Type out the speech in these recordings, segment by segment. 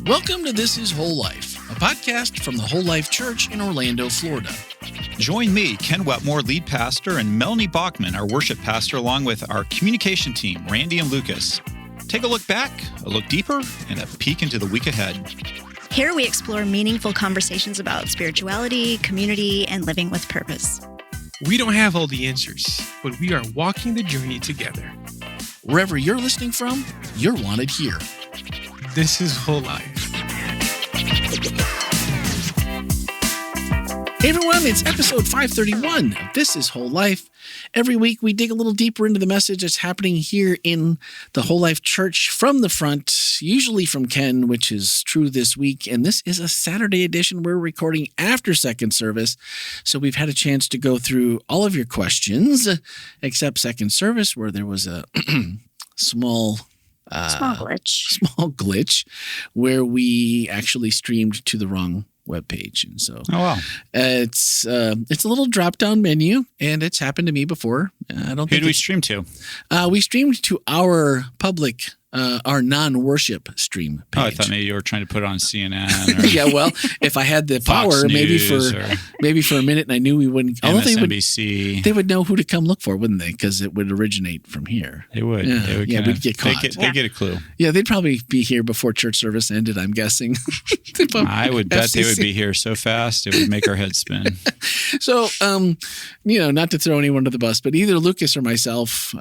Welcome to This is WholeLife, a podcast from the WholeLife Church in Orlando, Florida. Join me, Ken Wetmore, lead pastor, and Melanie Bachman, our worship pastor, along with our communication team, Randy and Lucas. Take a look back, a look deeper, and a peek into the week ahead. Here we explore meaningful conversations about spirituality, community, and living with purpose. We don't have all the answers, but we are walking the journey together. Wherever you're listening from, you're wanted here. This is WholeLife. Hey everyone, it's episode 531 of This is WholeLife. Every week we dig a little deeper into the message that's happening here in the WholeLife Church from the front, usually from Ken, which is true this week. And this is a Saturday edition. We're recording after second service. So we've had a chance to go through all of your questions, except second service, where there was a small glitch where we actually streamed to the wrong webpage. And so it's a little drop-down menu, and it's happened to me before. Who did we stream to? We streamed to our public, our non-worship stream page. Oh, I thought maybe you were trying to put it on CNN. Or yeah, well, if I had the power, maybe for a minute, and I knew we wouldn't. MSNBC. They would know who to come look for, wouldn't they? Because it would originate from here. They would. Yeah, we'd get caught. They get a clue. Yeah, they'd probably be here before church service ended, I'm guessing. I would bet they would be here so fast it would make our heads spin. So, not to throw anyone to the bus, but either Lucas or myself,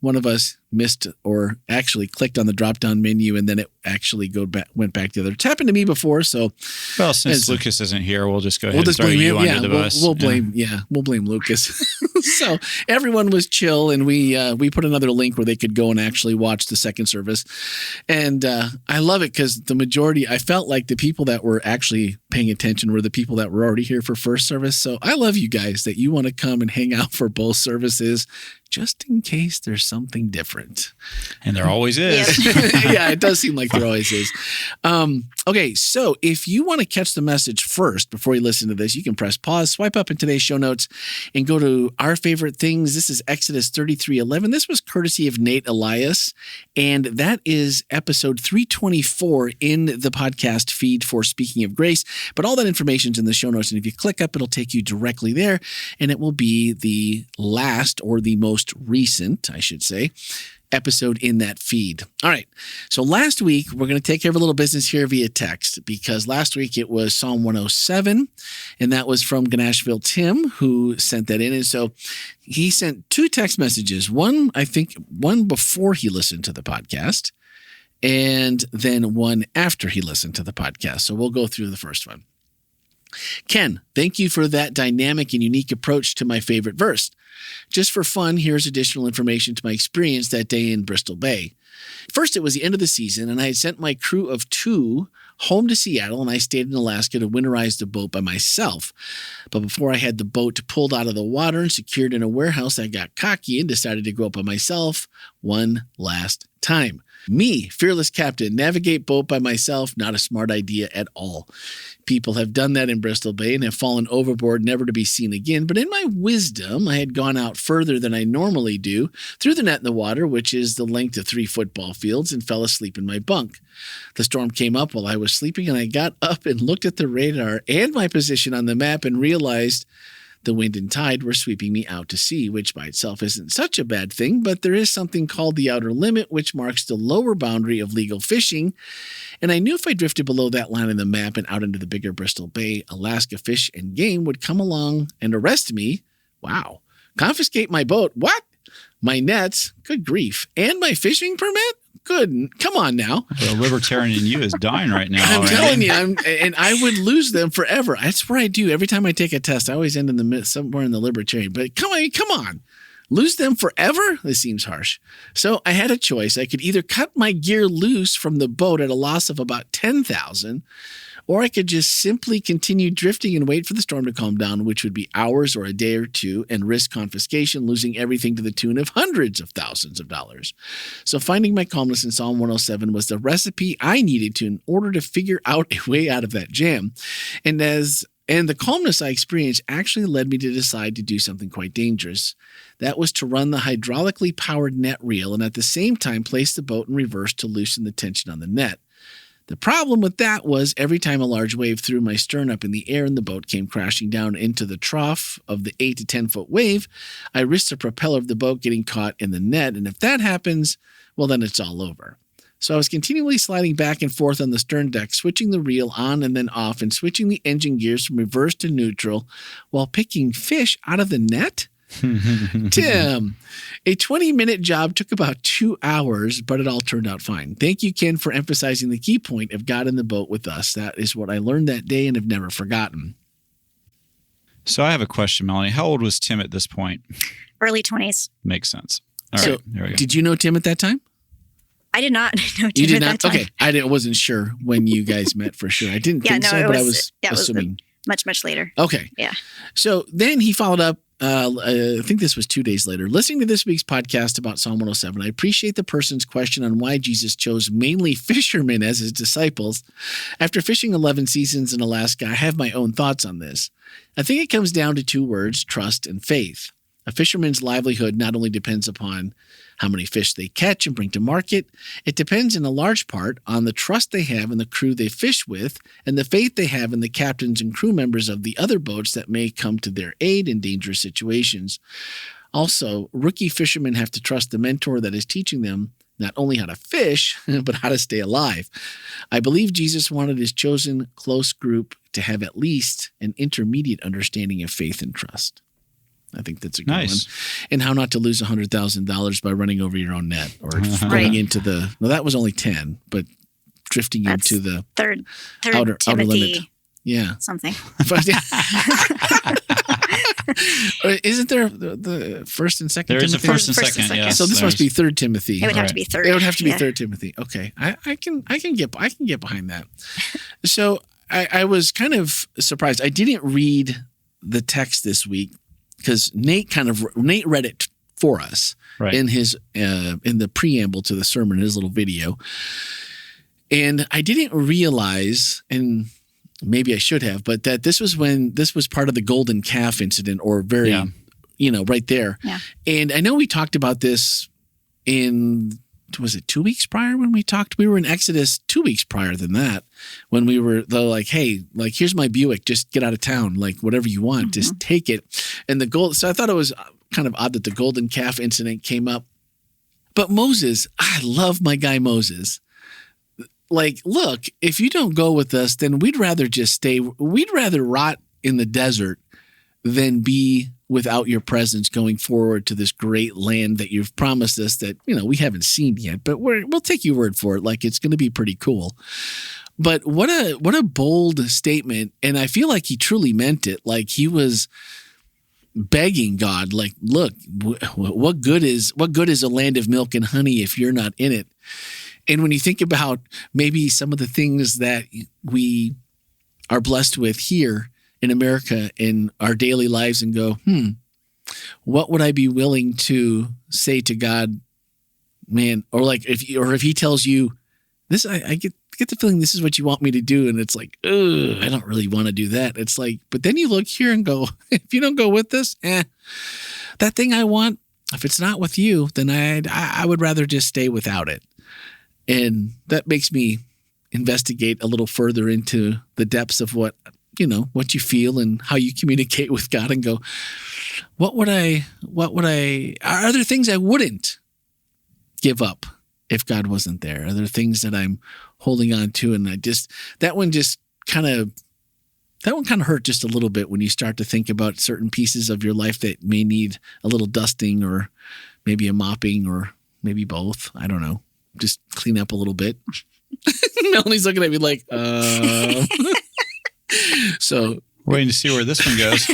one of us missed or actually clicked on the drop-down menu, and then it actually went back the other. It's happened to me before, so. Well, since Lucas isn't here, we'll just go ahead and throw you under the bus. We'll blame Lucas. So everyone was chill, and we put another link where they could go and actually watch the second service. And I love it because the majority, I felt like the people that were actually paying attention were the people that were already here for first service. So I love you guys that you want to come and hang out for both services, just in case there's something different. And there always is. Yeah, it does seem like there always is. Okay, so if you want to catch the message first before you listen to this, you can press pause, swipe up in today's show notes, and go to our favorite things. This is Exodus 33:11. This was courtesy of Nate Elias, and that is episode 324 in the podcast feed for Speaking of Grace. But all that information's in the show notes, and if you click up, it'll take you directly there, and it will be the last or the most recent, I should say, episode in that feed. All right. So last week, we're going to take care of a little business here via text, because last week it was Psalm 107, and that was from Ganashville Tim, who sent that in. And so he sent two text messages. One before he listened to the podcast, and then one after he listened to the podcast. So we'll go through the first one. Ken, thank you for that dynamic and unique approach to my favorite verse. Just for fun, here's additional information to my experience that day in Bristol Bay. First, it was the end of the season, and I had sent my crew of 2 home to Seattle, and I stayed in Alaska to winterize the boat by myself. But before I had the boat pulled out of the water and secured in a warehouse, I got cocky and decided to go up by myself one last time. Me, fearless captain, navigate boat by myself, not a smart idea at all. People have done that in Bristol Bay and have fallen overboard, never to be seen again. But in my wisdom, I had gone out further than I normally do, threw the net in the water, which is the length of 3 football fields, and fell asleep in my bunk. The storm came up while I was sleeping, and I got up and looked at the radar and my position on the map and realized the wind and tide were sweeping me out to sea, which by itself isn't such a bad thing, but there is something called the outer limit, which marks the lower boundary of legal fishing. And I knew if I drifted below that line on the map and out into the bigger Bristol Bay, Alaska Fish and Game would come along and arrest me. Wow. Confiscate my boat. What? My nets. Good grief. And my fishing permit? Good. Come on now. The libertarian in you is dying right now. I'm telling you, and I would lose them forever. That's what I do. Every time I take a test, I always end in somewhere in the libertarian. But come on. Lose them forever? This seems harsh. So I had a choice. I could either cut my gear loose from the boat at a loss of about $10,000, or I could just simply continue drifting and wait for the storm to calm down, which would be hours or a day or two, and risk confiscation, losing everything to the tune of hundreds of thousands of dollars. So finding my calmness in Psalm 107 was the recipe I needed in order to figure out a way out of that jam. And the calmness I experienced actually led me to decide to do something quite dangerous. That was to run the hydraulically powered net reel and at the same time place the boat in reverse to loosen the tension on the net. The problem with that was every time a large wave threw my stern up in the air and the boat came crashing down into the trough of the 8 to 10 foot wave, I risked the propeller of the boat getting caught in the net. And if that happens, well, then it's all over. So I was continually sliding back and forth on the stern deck, switching the reel on and then off and switching the engine gears from reverse to neutral while picking fish out of the net. Tim, a 20-minute job took about 2 hours, but it all turned out fine. Thank you, Ken, for emphasizing the key point of God in the boat with us. That is what I learned that day and have never forgotten. So I have a question, Melanie. How old was Tim at this point? Early 20s. Makes sense. All right, there we go. Did you know Tim at that time? I did not know Tim You did at not? that time. Okay. I wasn't sure when you guys met for sure. I didn't think so, but I was assuming. Much, much later. Okay. Yeah. So then he followed up. I think this was 2 days later. Listening to this week's podcast about Psalm 107, I appreciate the person's question on why Jesus chose mainly fishermen as his disciples. After fishing 11 seasons in Alaska, I have my own thoughts on this. I think it comes down to 2 words, trust and faith. A fisherman's livelihood not only depends upon how many fish they catch and bring to market, it depends in a large part on the trust they have in the crew they fish with and the faith they have in the captains and crew members of the other boats that may come to their aid in dangerous situations. Also, rookie fishermen have to trust the mentor that is teaching them not only how to fish, but how to stay alive. I believe Jesus wanted his chosen close group to have at least an intermediate understanding of faith and trust. I think that's a good one. And how not to lose $100,000 by running over your own net or going into the, well, that was only 10, but drifting into the third outer limit. Yeah. Something. Isn't there the first and second? There is Timothy? a first and second, yes. So this must be 3 Timothy. It would have to be third. It would have to be 3 Timothy. Okay. I can get behind that. So I was kind of surprised. I didn't read the text this week because Nate read it for us in his in the preamble to the sermon, his little video. And I didn't realize, and maybe I should have, but that this was part of the golden calf incident, or right there. Yeah. And I know we talked about this was it 2 weeks prior when we talked? We were in Exodus 2 weeks prior than that, when we were like, hey, like, here's my Buick, just get out of town, like whatever you want, just take it. And so I thought it was kind of odd that the golden calf incident came up. But Moses, I love my guy Moses. Like, look, if you don't go with us, then we'd rather just stay. We'd rather rot in the desert than be without your presence going forward to this great land that you've promised us that, we haven't seen yet, but we'll take your word for it. Like, it's going to be pretty cool. But what a bold statement. And I feel like he truly meant it. Like, he was begging God, like, look, what good is a land of milk and honey if you're not in it? And when you think about maybe some of the things that we are blessed with here in America in our daily lives and go, what would I be willing to say to God, man? Or like, if he tells you this, I get the feeling this is what you want me to do. And it's like, I don't really want to do that. It's like, but then you look here and go, if you don't go with this, that thing I want, if it's not with you, then I would rather just stay without it. And that makes me investigate a little further into the depths of what you feel and how you communicate with God, and go, are there things I wouldn't give up if God wasn't there? Are there things that I'm holding on to? And that one kind of hurt just a little bit when you start to think about certain pieces of your life that may need a little dusting, or maybe a mopping, or maybe both. I don't know. Just clean up a little bit. Melanie's looking at me like, So waiting to see where this one goes.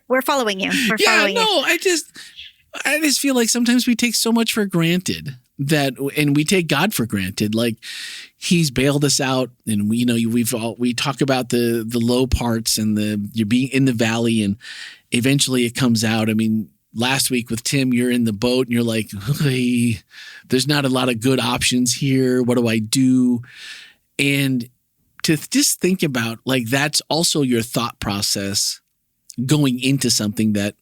We're following you. I just feel like sometimes we take so much for granted and we take God for granted. Like, he's bailed us out, and we talk about the low parts and you're being in the valley, and eventually it comes out. I mean, last week with Tim, you're in the boat and you're like, hey, there's not a lot of good options here. What do I do? And to just think about, like, that's also your thought process going into something that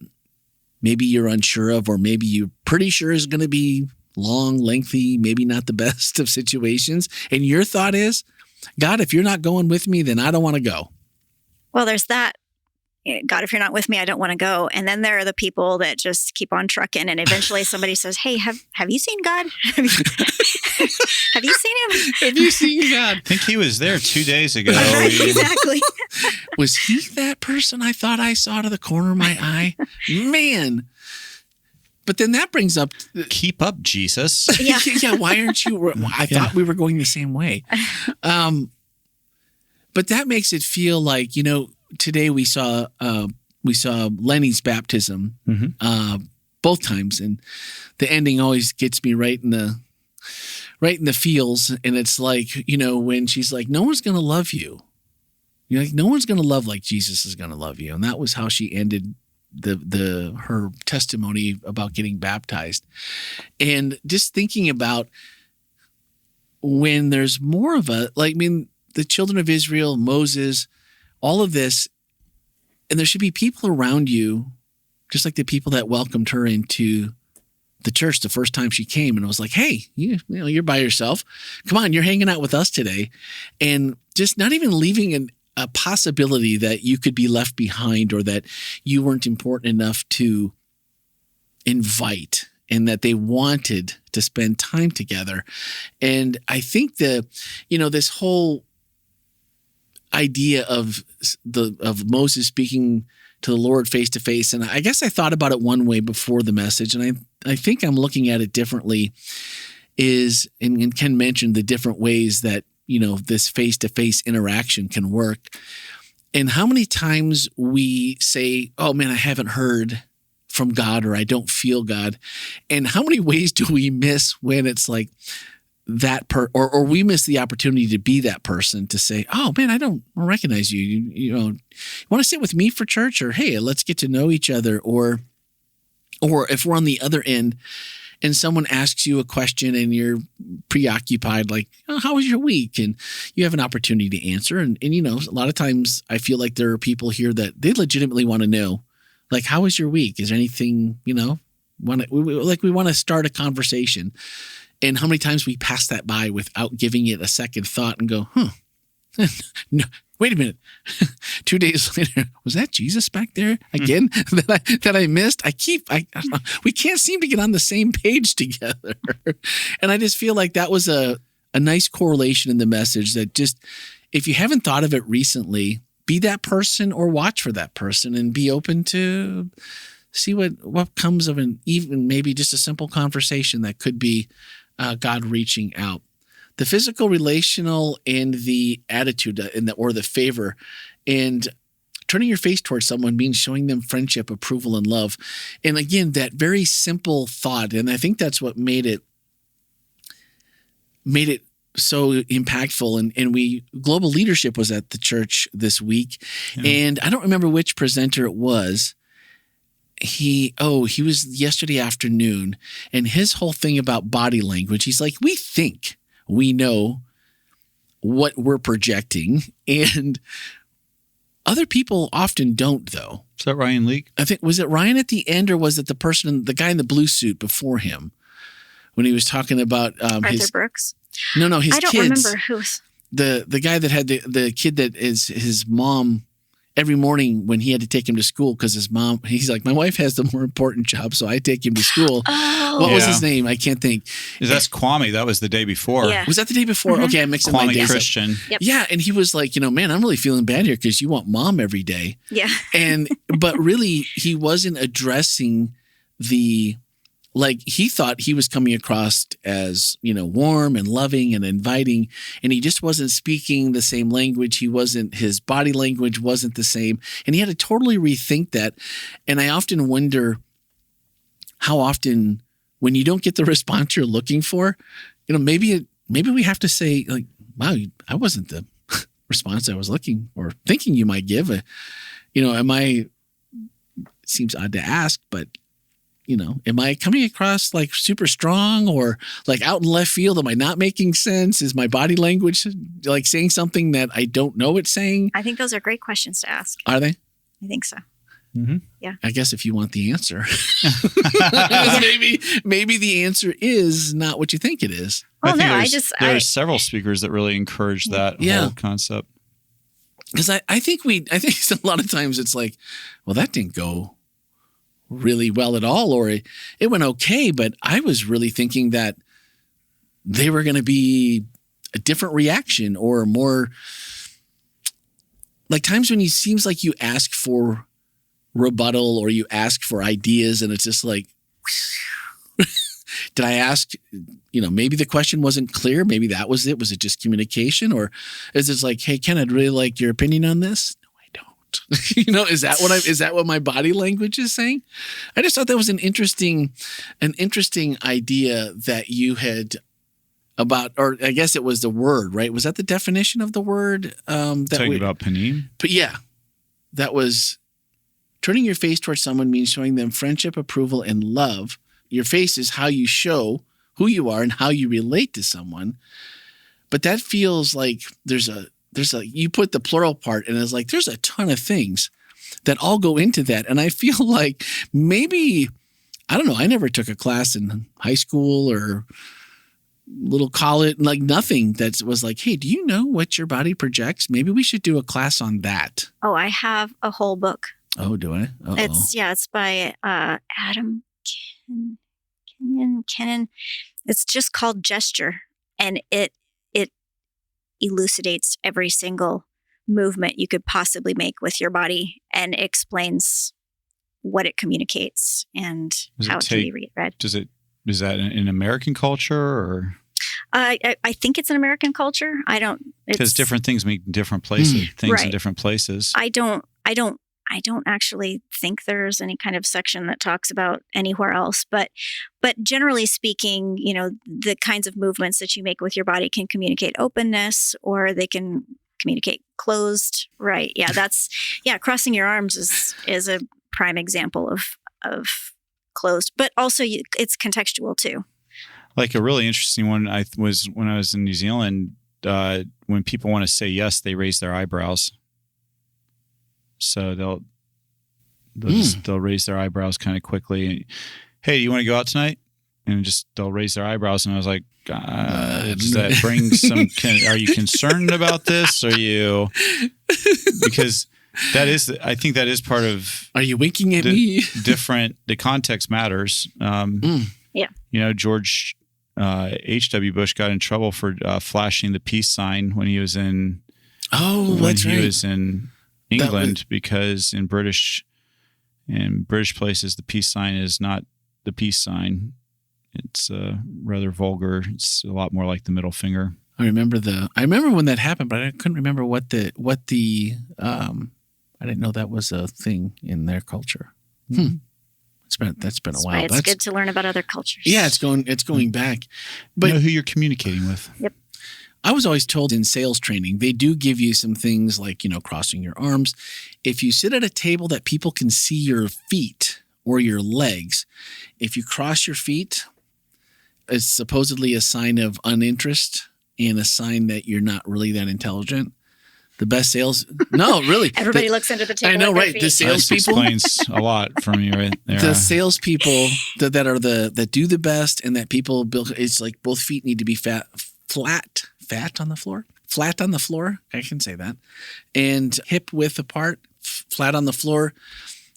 maybe you're unsure of, or maybe you're pretty sure is going to be long, lengthy, maybe not the best of situations. And your thought is, God, if you're not going with me, then I don't want to go. Well, there's that. God, if you're not with me, I don't want to go. And then there are the people that just keep on trucking. And eventually somebody says, hey, have you seen God? Have you seen him? Have you seen God? I think he was there 2 days ago. Right, exactly. Was he that person I thought I saw out of the corner of my eye? Man. But then that brings up... Keep up, Jesus. Yeah. Yeah, why aren't you... I thought we were going the same way. But that makes it feel like, today we saw Lenny's baptism both times, and the ending always gets me right in the feels. And it's like, when she's like, no one's going to love you. No one's going to love like Jesus is going to love you. And that was how she ended her testimony about getting baptized. And just thinking about when there's more of the children of Israel, Moses, all of this, and there should be people around you, just like the people that welcomed her into the church the first time she came, and it was like, hey, you're by yourself. Come on, you're hanging out with us today. And just not even leaving a possibility that you could be left behind or that you weren't important enough to invite, and that they wanted to spend time together. And I think this whole idea of Moses speaking to the Lord face to face, and I guess I thought about it one way before the message, and I think I'm looking at it differently. And Ken mentioned the different ways that this face to face interaction can work, and how many times we say, "Oh man, I haven't heard from God," or "I don't feel God," and how many ways do we miss when it's like that or we miss the opportunity to be that person, to say, oh man, I don't recognize you. You want to sit with me for church, or hey, let's get to know each other. Or if we're on the other end and someone asks you a question and you're preoccupied, like, oh, how was your week? And you have an opportunity to answer. And a lot of times I feel like there are people here that they legitimately want to know, like, how was your week? Is there anything, we want to start a conversation. And how many times we pass that by without giving it a second thought and go, no, wait a minute. 2 days later, was that Jesus back there again that I missed? We can't seem to get on the same page together. And I just feel like that was a nice correlation in the message, that just, if you haven't thought of it recently, be that person or watch for that person, and be open to see what comes of even maybe just a simple conversation that could be God reaching out. The physical, relational, and the attitude or the favor, and turning your face towards someone means showing them friendship, approval, and love. And again, that very simple thought, and I think that's what made it so impactful. And global leadership was at the church this week, and I don't remember which presenter it was. He was yesterday afternoon, and his whole thing about body language, he's like, we think we know what we're projecting, and other people often don't, though. Is that Ryan Leake? I think, was it Ryan at the end, or was it the guy in the blue suit before him, when he was talking about Arthur Brooks? No, his kids. I don't remember who's the guy that had the kid that is his mom. Every morning when he had to take him to school, because his mom, he's like, my wife has the more important job, so I take him to school. Oh. What was his name? I can't think. That's Kwame. That was the day before. Yeah. Was that the day before? Okay, I mixed up my days. Kwame Christian. Yep. Yeah, and he was like, man, I'm really feeling bad here because you want mom every day. Yeah. But really, he wasn't addressing he thought he was coming across as, warm and loving and inviting, and he just wasn't speaking the same language. His body language wasn't the same, and he had to totally rethink that. And I often wonder how often, when you don't get the response you're looking for, maybe we have to say, like, wow, I wasn't the response I was looking or thinking you might give. It seems odd to ask, but am I coming across like super strong or like out in left field? Am I not making sense? Is my body language like saying something that I don't know it's saying? I think those are great questions to ask. Are they? I think so. I guess if you want the answer, maybe the answer is not what you think it is. Well, There are several speakers that really encourage that whole concept. Because I think a lot of times it's like, well, that didn't go really well at all, or it went okay, but I was really thinking that they were going to be a different reaction, or more like times when it seems like you ask for rebuttal or you ask for ideas and it's just like, did I ask, maybe the question wasn't clear. Maybe that was it. Was it just communication, or is it like, hey, Ken, I'd really like your opinion on this? No, I don't. Is that what my body language is saying? I just thought that was an interesting idea that you had about, or I guess it was the word, right? Was that the definition of the word? Talking about panim? But yeah, that was turning your face towards someone means showing them friendship, approval, and love. Your face is how you show who you are and how you relate to someone. But that feels like there's a you put the plural part and it's like there's a ton of things that all go into that. And I feel like maybe, I don't know, I never took a class in high school or little college, like nothing that was like, hey, do you know what your body projects? Maybe we should do a class on that. Oh, I have a whole book. Oh, do I? Uh-oh. It's by Adam Kennan. It's just called Gesture, and it elucidates every single movement you could possibly make with your body and explains what it communicates and how it can be read. Is that in American culture, or? I think it's an American culture. Because different things mean different places. Things in different places. I don't actually think there's any kind of section that talks about anywhere else. But generally speaking, the kinds of movements that you make with your body can communicate openness, or they can communicate closed. Right? Yeah, crossing your arms is a prime example of closed, but also it's contextual too. Like a really interesting one was when I was in New Zealand, when people want to say yes, they raise their eyebrows. So they'll raise their eyebrows kind of quickly. Hey, do you want to go out tonight? And they'll raise their eyebrows. And I was like, does that bring are you concerned about this? Because I think that is part of. Are you winking at me? The context matters. Yeah. George H.W. Bush got in trouble for flashing the peace sign when he was in. Oh, that's right. When he was in England, because in British places, the peace sign is not the peace sign. It's rather vulgar. It's a lot more like the middle finger. I remember when that happened, but I couldn't remember what the I didn't know that was a thing in their culture. That's been a while. It's good to learn about other cultures. Yeah, it's going back. But know who you're communicating with. Yep. I was always told in sales training, they do give you some things like, crossing your arms. If you sit at a table that people can see your feet or your legs, if you cross your feet, it's supposedly a sign of uninterest and a sign that you're not really that intelligent. The best sales, no, really. Everybody looks under the table. I know, right? The salespeople explains a lot from you, right there. The salespeople that do the best, and that people build. It's like both feet need to be flat on the floor. I can say that, and hip width apart, flat on the floor.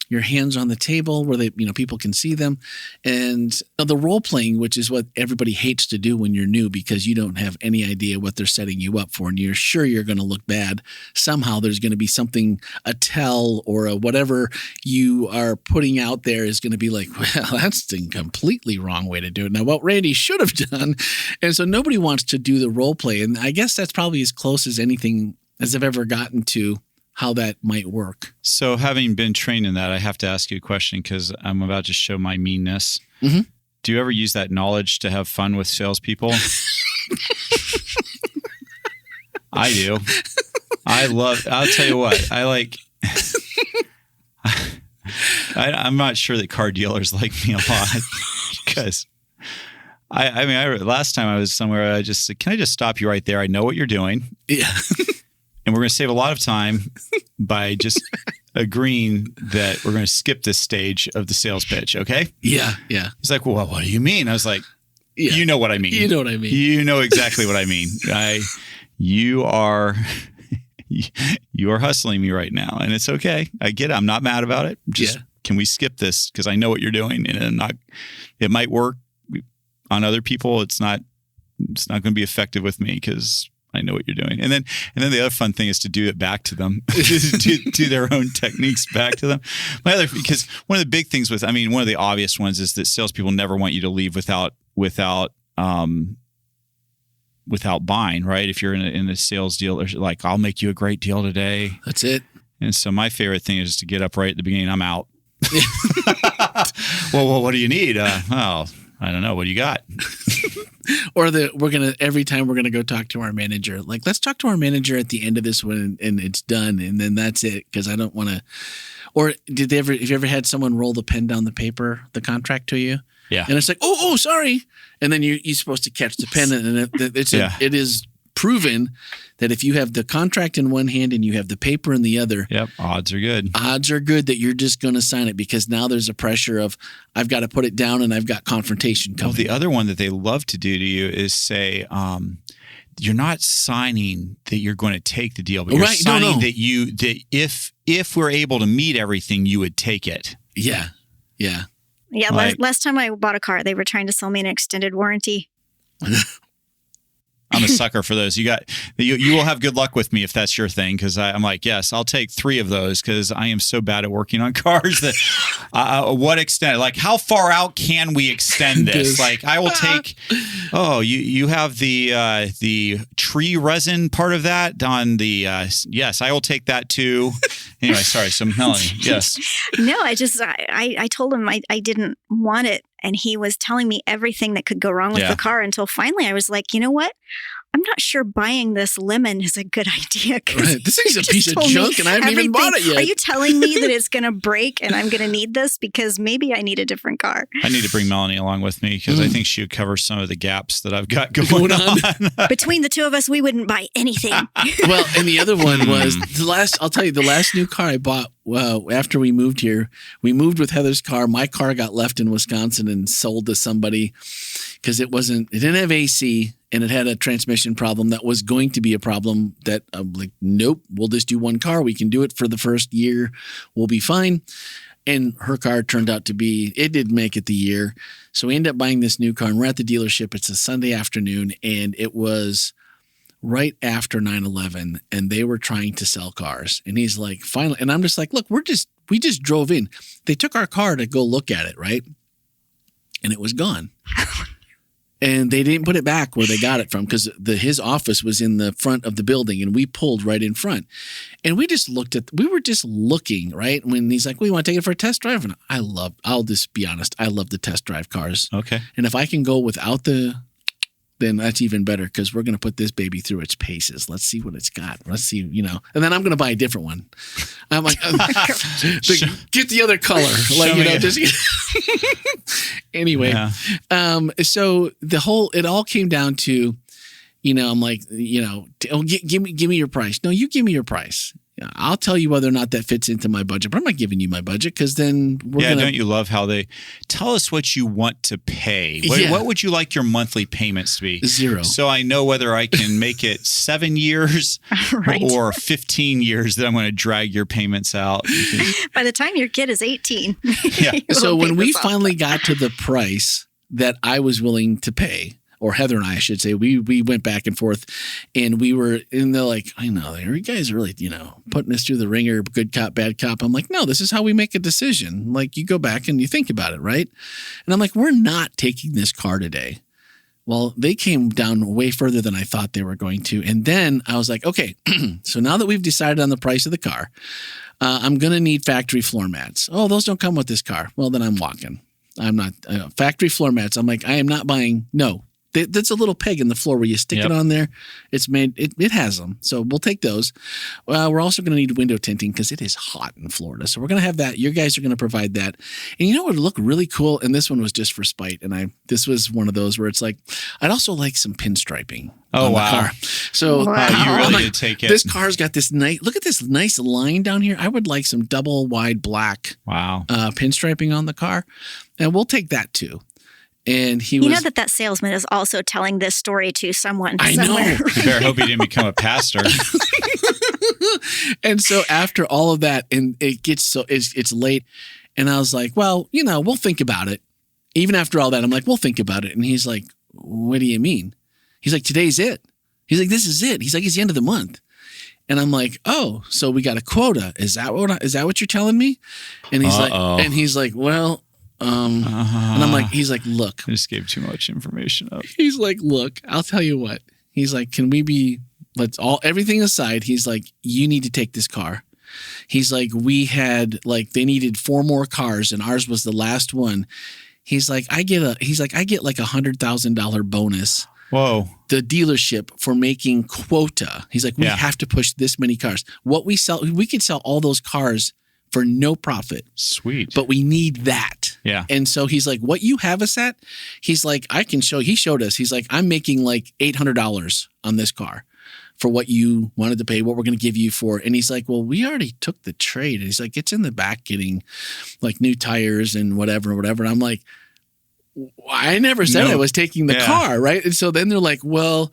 Your hands on the table where people can see them. And the role playing, which is what everybody hates to do when you're new, because you don't have any idea what they're setting you up for. And you're sure you're going to look bad. Somehow there's going to be something, a tell or a whatever you are putting out there is going to be like, well, that's the completely wrong way to do it. Now, what Randy should have done. And so nobody wants to do the role play. And I guess that's probably as close as anything as I've ever gotten to how that might work. So having been trained in that, I have to ask you a question because I'm about to show my meanness. Mm-hmm. Do you ever use that knowledge to have fun with salespeople? I do. I'll tell you what, I'm not sure that car dealers like me a lot because last time I was somewhere, I just said, can I just stop you right there? I know what you're doing. Yeah. And we're going to save a lot of time by just agreeing that we're going to skip this stage of the sales pitch. Okay. Yeah. He's like, well, what do you mean? I was like, you know what I mean. You know what I mean. You know exactly what I mean. You are hustling me right now, and it's okay. I get it. I'm not mad about it. Just can we skip this? Because I know what you're doing, and it might work on other people. It's not going to be effective with me because I know what you're doing. And then the other fun thing is to do it back to them, do their own techniques back to them. Because one of the big things one of the obvious ones is that salespeople never want you to leave without buying, right? If you're in a sales deal, they're like, I'll make you a great deal today. That's it. And so my favorite thing is to get up right at the beginning. I'm out. Well, what do you need? I don't know. What do you got? Or every time we're gonna go talk to our manager. Like, let's talk to our manager at the end of this one, and it's done, and then that's it. Because I don't want to. Or have you ever had someone roll the pen down the paper, the contract to you? Yeah. And it's like, oh, sorry. And then you're supposed to catch the pen, and it is proven that if you have the contract in one hand and you have the paper in the other, odds are good. Odds are good that you're just going to sign it, because now there's a pressure of, I've got to put it down and I've got confrontation coming. Well, the other one that they love to do to you is say, you're not signing that you're going to take the deal, but you're signing that if we're able to meet everything, you would take it. Yeah. Yeah. Last time I bought a car, they were trying to sell me an extended warranty. I'm a sucker for those. You will have good luck with me if that's your thing, because I'm like, yes, I'll take 3 of those, because I am so bad at working on cars that what extent, like how far out can we extend this? Like I will take, you have the tree resin part of that on the, yes, I will take that too. Anyway, sorry. So Melanie, yes. No, I told him I didn't want it. And he was telling me everything that could go wrong with the car, until finally I was like, you know what? I'm not sure buying this lemon is a good idea. Right. This thing's a piece of junk and I haven't even bought it yet. Are you telling me that it's going to break and I'm going to need this? Because maybe I need a different car. I need to bring Melanie along with me, because I think she would cover some of the gaps that I've got going on. Between the two of us, we wouldn't buy anything. Well, and the other one was the last new car I bought. Well, after we moved here, we moved with Heather's car. My car got left in Wisconsin and sold to somebody because it didn't have AC, and it had a transmission problem that was going to be a problem that I'm like, nope, we'll just do one car. We can do it for the first year. We'll be fine. And her car turned out to be, it didn't make it the year. So we ended up buying this new car, and we're at the dealership. It's a Sunday afternoon, and it was right after 9/11, and they were trying to sell cars. And he's like, finally, and I'm just like, look, we just drove in. They took our car to go look at it, right? And it was gone. And they didn't put it back where they got it from, because his office was in the front of the building, and we pulled right in front. And we were just looking, right? When he's like, well, you want to take it for a test drive? And I'll just be honest, I love the test drive cars. Okay. And if I can go without then that's even better, because we're going to put this baby through its paces. Let's see what it's got. Let's see, and then I'm going to buy a different one. I'm like, get the other color. Anyway. Yeah. So it all came down to, I'm like, give me your price. No, you give me your price. I'll tell you whether or not that fits into my budget, but I'm not giving you my budget, because then don't you love how they tell us what you want to pay? What would you like your monthly payments to be? 0. So I know whether I can make it 7 years or 15 years that I'm going to drag your payments out. By the time your kid is 18. Yeah. So when we finally got to the price that I was willing to pay, or Heather and I should say, we went back and forth, and we were in the like, I know, you guys are really, putting us through the ringer, good cop, bad cop. I'm like, no, this is how we make a decision. Like, you go back and you think about it, right? And I'm like, we're not taking this car today. Well, they came down way further than I thought they were going to. And then I was like, okay, so now that we've decided on the price of the car, I'm going to need factory floor mats. Oh, those don't come with this car. Well, then I'm walking. I'm not factory floor mats. I'm like, I am not buying. No. That's a little peg in the floor where you stick it on there. It's made, it has them. So we'll take those. We're also going to need window tinting because it is hot in Florida. So we're going to have that. You guys are going to provide that. And you know what would look really cool? And this one was just for spite. And this was one of those where it's like, I'd also like some pinstriping. Oh, on wow. the car. So you really did take it. This car's got this nice, look at this nice line down here. I would like some double wide black pinstriping on the car. And we'll take that too. And he was. You know that salesman is also telling this story to someone I somewhere. know. You better hope he didn't become a pastor. And so after all of that, and it gets it's late, and I was like, well, we'll think about it. Even after all that, I'm like, we'll think about it. And he's like, what do you mean? He's like, today's it. He's like, this is it. He's like, it's the end of the month. And I'm like, oh, so we got a quota. Is that what you're telling me? And he's like, well. And I'm like, he's like, look, I just gave too much information up. He's like, look, I'll tell you what. He's like, everything aside. He's like, you need to take this car. He's like, they needed 4 more cars and ours was the last one. He's like, I get like $100,000 bonus. Whoa. The dealership for making quota. He's like, we have to push this many cars. What we sell, we could sell all those cars for no profit. Sweet. But we need that. Yeah. And so he's like, what you have us at? He's like, I can show. He showed us. He's like, I'm making like $800 on this car for what you wanted to pay, what we're going to give you for. And he's like, well, we already took the trade. And he's like, it's in the back getting like new tires and whatever. And I'm like, I never said I was taking the car. Right. And so then they're like, well,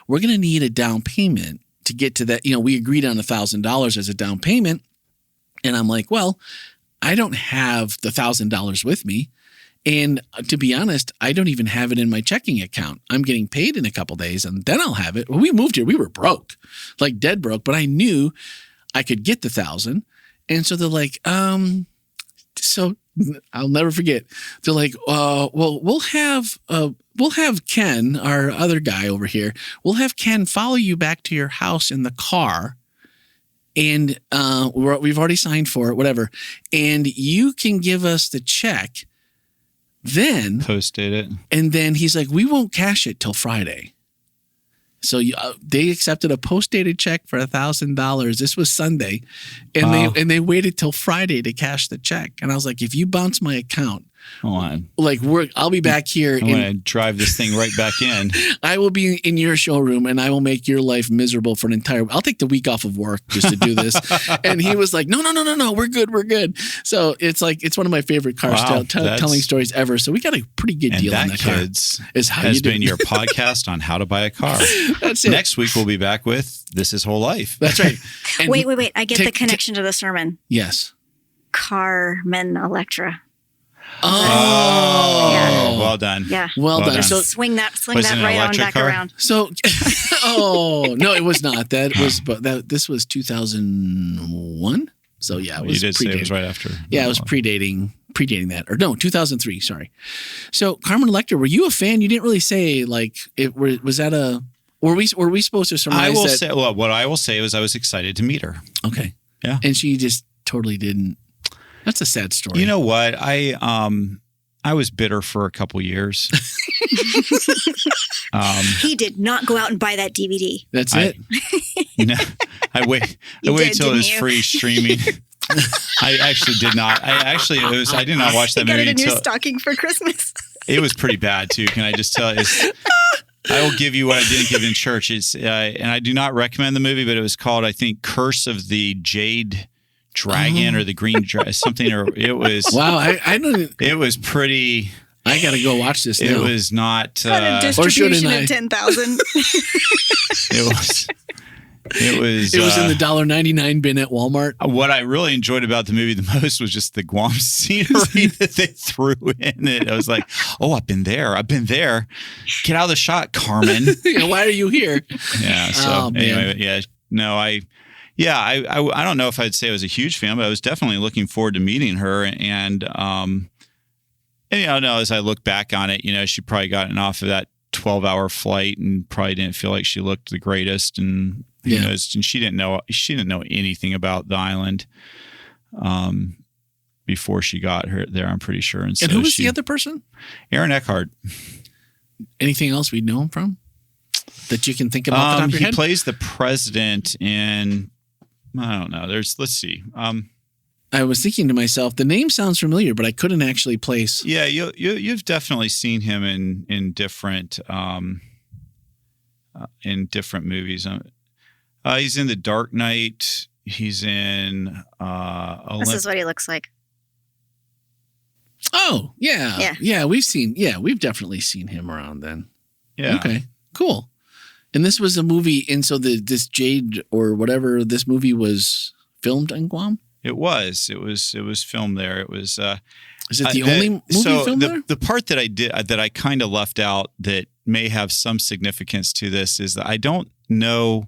we're going to need a down payment to get to that. We agreed on $1,000 as a down payment. And I'm like, well, I don't have the $1,000 with me. And to be honest, I don't even have it in my checking account. I'm getting paid in a couple days and then I'll have it. When we moved here, we were broke, like dead broke, but I knew I could get the $1,000. And so they're like, so I'll never forget. They're like, well, we'll have Ken, our other guy over here. We'll have Ken follow you back to your house in the car. And we've already signed for it, whatever. And you can give us the check. Then post-date it. And then he's like, we won't cash it till Friday. So they accepted a post-dated check for $1,000. This was Sunday. And they waited till Friday to cash the check. And I was like, if you bounce my account, hold on. Like I'll be back here. I'm going to drive this thing right back in. I will be in your showroom and I will make your life miserable for an entire. I'll take the week off of work just to do this. And he was like, no, we're good. So it's like it's one of my favorite cars telling stories ever. So we got a pretty good deal on that car. Kids, has been your podcast on how to buy a car. That's it. Next week we'll be back with This is WholeLife. That's right. And wait. I get the connection to the sermon. Yes. Carmen Electra. Oh, yeah. Well done. Yeah. Well done. So swing that right on back around. So, no, it was not. This was 2001. So yeah, it was. You did say it was right after. Yeah, it was predating that, or no, 2003. Sorry. So Carmen Electra, were you a fan? You didn't really say like it. Was that a? Were we supposed to surmise? I will that? say. Well, what I will say was I was excited to meet her. Okay. Yeah. And she just totally didn't. That's a sad story. You know what? I was bitter for a couple years. He did not go out and buy that DVD. That's it. No, I wait till it was free streaming. I actually did not. I did not watch that movie. Got it in your stocking for Christmas. It was pretty bad too. Can I just tell you? I will give you what I didn't give in church. It's and I do not recommend the movie, but it was called, I think, Curse of the Jade Dragon or the Green Dragon, something. Or it was I don't. It was pretty. I got to go watch this now. It was not. A distribution of 10,000. It was in the $1.99 bin at Walmart. What I really enjoyed about the movie the most was just the Guam scenery that they threw in it. I was like, oh, I've been there. Get out of the shot, Carmen. Why are you here? Yeah. So anyway, yeah. No, I don't know if I'd say I was a huge fan, but I was definitely looking forward to meeting her. And as I look back on it, she probably gotten off of that 12-hour flight and probably didn't feel like she looked the greatest. And and she didn't know anything about the island before she got her there, I'm pretty sure. And so who was the other person? Aaron Eckhart. Anything else we know him from that you can think about? Off the top of your he head? plays the president in, I don't know. Let's see. I was thinking to myself, the name sounds familiar, but I couldn't actually place. Yeah, you've definitely seen him in different movies. He's in The Dark Knight. He's in. This is what he looks like. Oh yeah. We've definitely seen him around then. Yeah. Okay. Cool. And this was a movie, and so this Jade or whatever this movie was filmed in Guam. It was filmed there. It was. Is it the only movie filmed there? The part that I did that I kind of left out that may have some significance to this is that I don't know,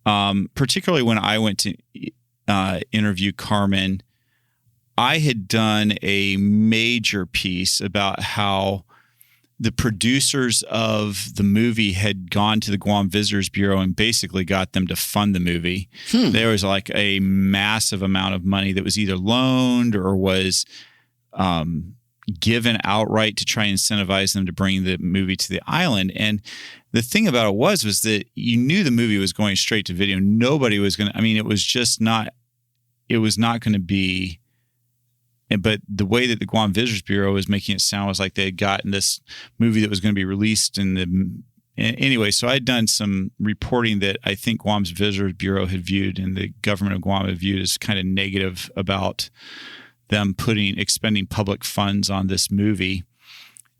particularly when I went to interview Carmen, I had done a major piece about how the producers of the movie had gone to the Guam Visitors Bureau and basically got them to fund the movie. There was like a massive amount of money that was either loaned or was given outright to try and incentivize them to bring the movie to the island. And the thing about it was that you knew the movie was going straight to video. Nobody was going to, it was not going to be. But the way that the Guam Visitors Bureau was making it sound was like they had gotten this movie that was going to be released anyway. So I'd done some reporting that I think Guam's Visitors Bureau had viewed and the government of Guam had viewed as kind of negative about them expending public funds on this movie.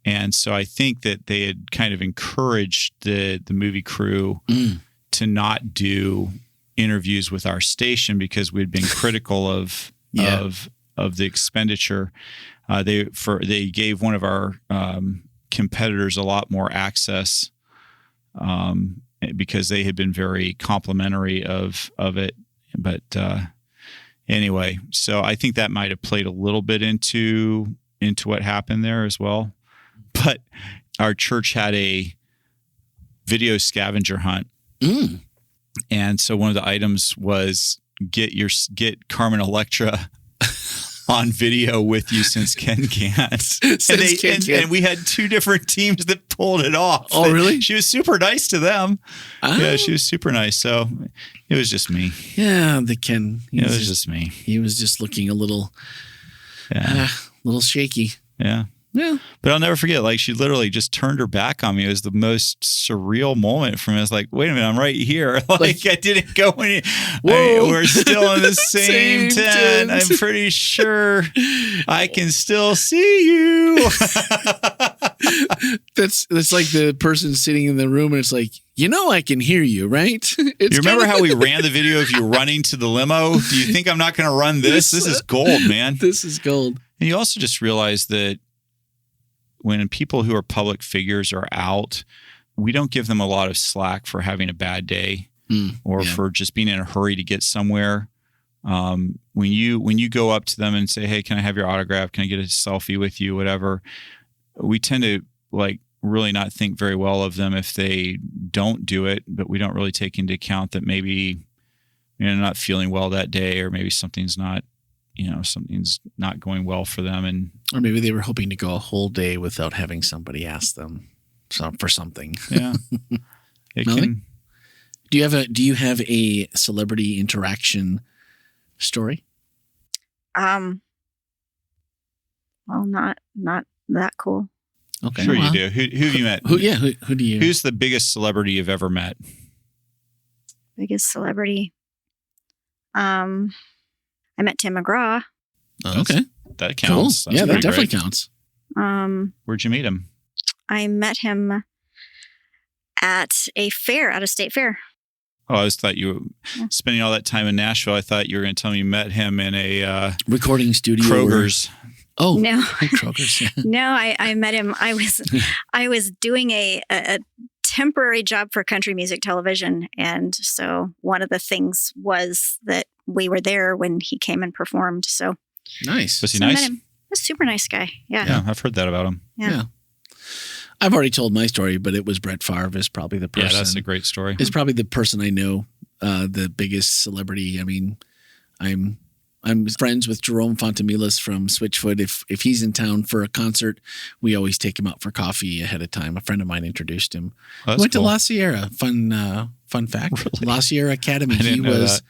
And so I think that they had kind of encouraged the movie crew to not do interviews with our station because we'd been critical of the expenditure. They gave one of our competitors a lot more access because they had been very complimentary of it. But anyway, so I think that might have played a little bit into what happened there as well. But our church had a video scavenger hunt. And so one of the items was get Carmen Electra on video with you since Ken can't. And we had two different teams that pulled it off. Oh, really? She was super nice to them. Oh. Yeah, she was super nice. So it was just me. Yeah, the Ken. It was just me. He was just looking a little shaky. Yeah. Yeah. But I'll never forget, like, she literally just turned her back on me. It was the most surreal moment for me. I was like, wait a minute, I'm right here. Like I didn't go any. We're still in the same tent. I'm pretty sure I can still see you. That's like the person sitting in the room and it's like, I can hear you, right? You remember how we ran the video of you running to the limo? Do you think I'm not going to run this? This is gold, man. This is gold. And you also just realize that when people who are public figures are out, we don't give them a lot of slack for having a bad day or for just being in a hurry to get somewhere. When you go up to them and say, hey, can I have your autograph? Can I get a selfie with you? Whatever. We tend to really not think very well of them if they don't do it, but we don't really take into account that maybe they're not feeling well that day, or maybe something's not going well for them, or maybe they were hoping to go a whole day without having somebody ask them for something. Yeah. Do you have a celebrity interaction story? Well, not that cool. Okay. Sure you do. Who have you met? Who do you? Who's the biggest celebrity you've ever met? Biggest celebrity? I met Tim McGraw. Oh, okay. That counts. Cool. Yeah, that definitely counts. Where'd you meet him? I met him at a fair, at a state fair. Oh, I just thought you were spending all that time in Nashville. I thought you were going to tell me you met him in a recording studio. Kroger's. Oh, no. Kroger's. Yeah. No, I met him. I was doing a temporary job for country music television. And so one of the things was that we were there when he came and performed. So nice. Was he nice? I met him. A super nice guy. Yeah. Yeah, I've heard that about him. Yeah. I've already told my story, but it was Brett Favre is probably the person. Yeah, that's a great story. It's probably the person I know, the biggest celebrity. I mean, I'm I'm friends with Jerome Fontamilas from Switchfoot. If he's in town for a concert, we always take him out for coffee ahead of time. A friend of mine introduced him. That's Went cool. to La Sierra. Fun fact. Really? La Sierra Academy. I didn't He know was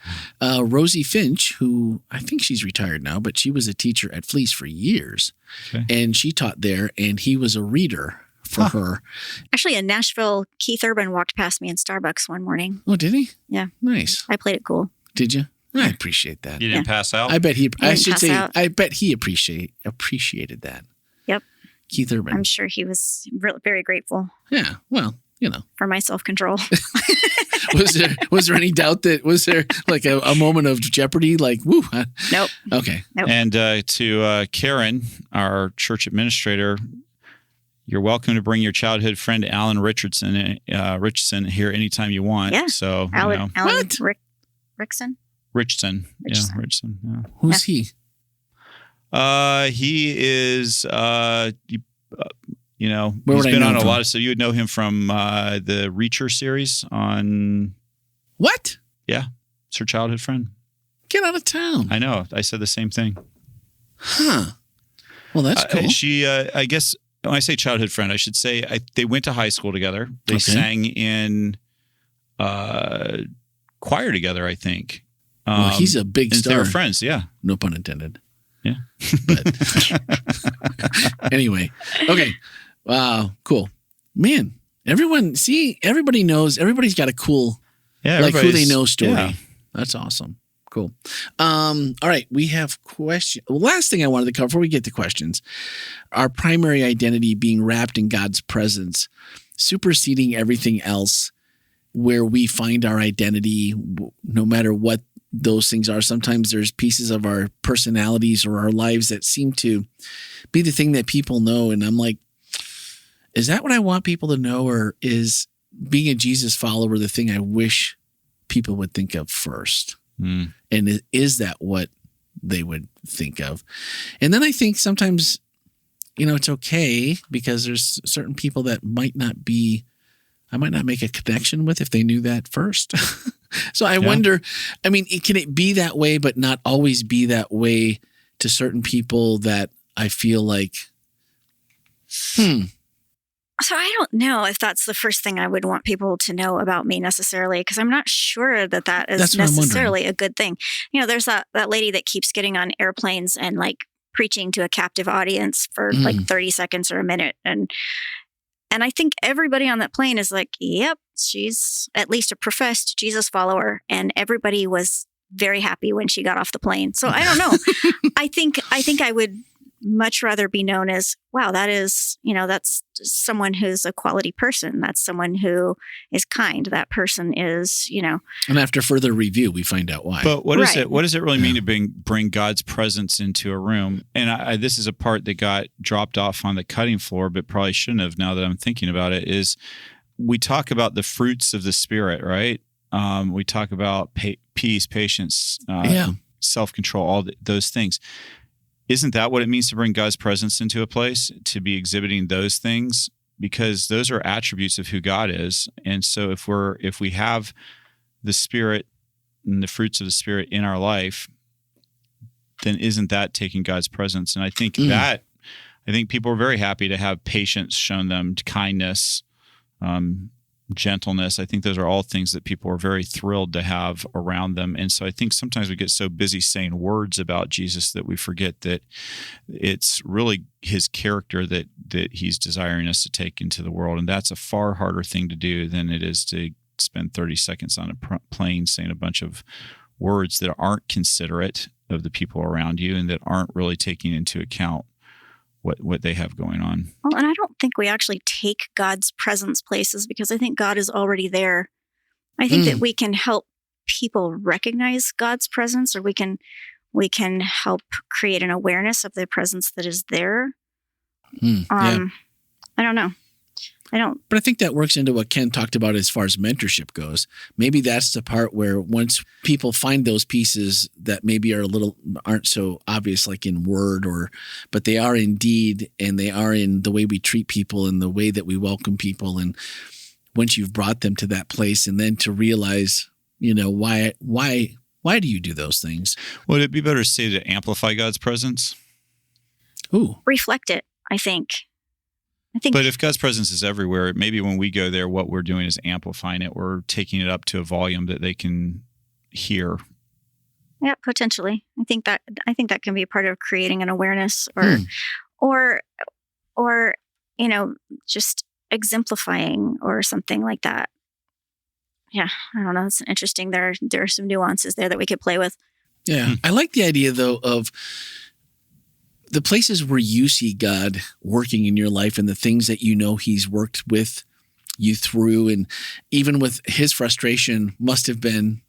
Rosie Finch, who I think she's retired now, but she was a teacher at Fleece for years. Okay. And she taught there, and he was a reader for her. Actually, in Nashville, Keith Urban walked past me in Starbucks one morning. Oh, did he? Yeah. Nice. I played it cool. Did you? I appreciate that. You didn't pass out? I bet he. I didn't should pass say. out. I bet he appreciated that. Yep. Keith Urban. I'm sure he was very grateful Yeah. Well, for my self-control. was there any doubt that was there like a moment of jeopardy? Like, woo. Nope. Okay. Nope. And to Karen, our church administrator, you're welcome to bring your childhood friend Alan Richardson here anytime you want. Yeah. So Alan What? Rickson? Richardson. Richardson. Yeah, Richardson. Yeah. Who's he? He is, Where he's would I been know on him a from? lot of stuff. You would know him from the Reacher series on, What? it's her childhood friend. Get out of town. I know. I said the same thing. Huh. Well, that's cool. She, I guess, when I say childhood friend, I should say they went to high school together. They Okay. sang in choir together, I think. Well, he's a big and they star. were friends, yeah. No pun intended. Yeah. But anyway, okay. Wow, cool. Man, everybody knows. Everybody's got a cool, Yeah, like who they everybody's- know story. yeah. That's awesome. Cool. All right, we have question. Last thing I wanted to cover before we get to questions, our primary identity being wrapped in God's presence, superseding everything else, where we find our identity, no matter what those things are. Sometimes there's pieces of our personalities or our lives that seem to be the thing that people know, and I'm like, is that what I want people to know, or is being a Jesus follower the thing I wish people would think of first? Mm. And is that what they would think of? And then I think sometimes, it's okay because there's certain people that I might not make a connection with if they knew that first. So I wonder, can it be that way, but not always be that way to certain people that I feel like, So I don't know if that's the first thing I would want people to know about me necessarily, because I'm not sure that That's is what I'm necessarily a good thing. There's that lady that keeps getting on airplanes and like preaching to a captive audience for like 30 seconds or a minute. And I think everybody on that plane is like, yep, she's at least a professed Jesus follower. And everybody was very happy when she got off the plane. So I don't know. I think I would much rather be known as, wow, that is, that's someone who's a quality person. That's someone who is kind. That person is, and after further review, we find out why. But what is Right. it? What does it really mean to bring God's presence into a room? And this is a part that got dropped off on the cutting floor, but probably shouldn't have. Now that I'm thinking about it, is we talk about the fruits of the Spirit, right? We talk about peace, patience, self-control, all those things. Isn't that what it means to bring God's presence into a place, to be exhibiting those things? Because those are attributes of who God is. And so if we have the Spirit and the fruits of the Spirit in our life, then isn't that taking God's presence? And I think people are very happy to have patience shown them, kindness, gentleness. I think those are all things that people are very thrilled to have around them. And so I think sometimes we get so busy saying words about Jesus that we forget that it's really his character that he's desiring us to take into the world. And that's a far harder thing to do than it is to spend 30 seconds on a plane saying a bunch of words that aren't considerate of the people around you and that aren't really taking into account what they have going on. Well, and I don't think we actually take God's presence places because I think God is already there. I think that we can help people recognize God's presence, or we can help create an awareness of the presence that is there. I don't know. But I think that works into what Ken talked about as far as mentorship goes. Maybe that's the part where once people find those pieces that maybe aren't so obvious, like in word, but they are in deed, and they are in the way we treat people and the way that we welcome people. And once you've brought them to that place, and then to realize, why Why do you do those things? Would it be better to say to amplify God's presence? Ooh. Reflect it, I think. But if God's presence is everywhere, maybe when we go there, what we're doing is amplifying it. We're taking it up to a volume that they can hear. Yeah, potentially. I think that can be a part of creating an awareness, or just exemplifying or something like that. Yeah, I don't know. It's interesting. There are some nuances there that we could play with. Yeah, I like the idea though of the places where you see God working in your life and the things that He's worked with you through, and even with his frustration must have been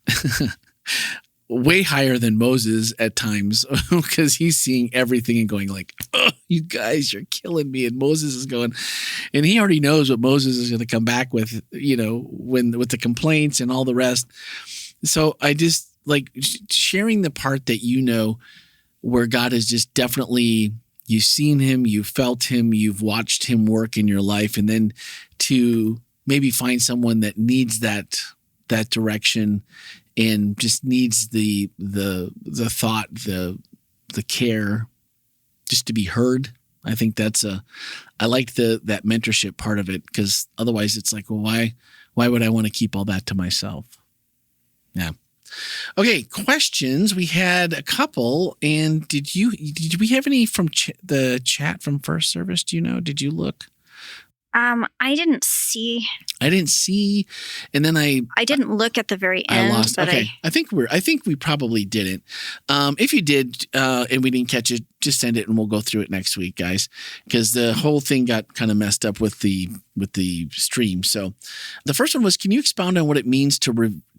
way higher than Moses at times, because he's seeing everything and going like, "Oh, you guys, you're killing me." And Moses is going, and he already knows what Moses is going to come back with, with the complaints and all the rest. So I just like sharing the part that where God is just definitely, you've seen him, you've felt him, you've watched him work in your life, and then to maybe find someone that needs that direction and just needs the thought, the care, just to be heard. I think I like that mentorship part of it, because otherwise it's like, well, why would I want to keep all that to myself? Yeah. Okay, questions. We had a couple, and did we have any from the chat from first service? Do you know? Did you look? I didn't see. And then I didn't look at the very end. I lost. But okay, I think we probably didn't. If you did and we didn't catch it, just send it and we'll go through it next week, guys, because the whole thing got kind of messed up with the stream. So the first one was, can you expound on what it means to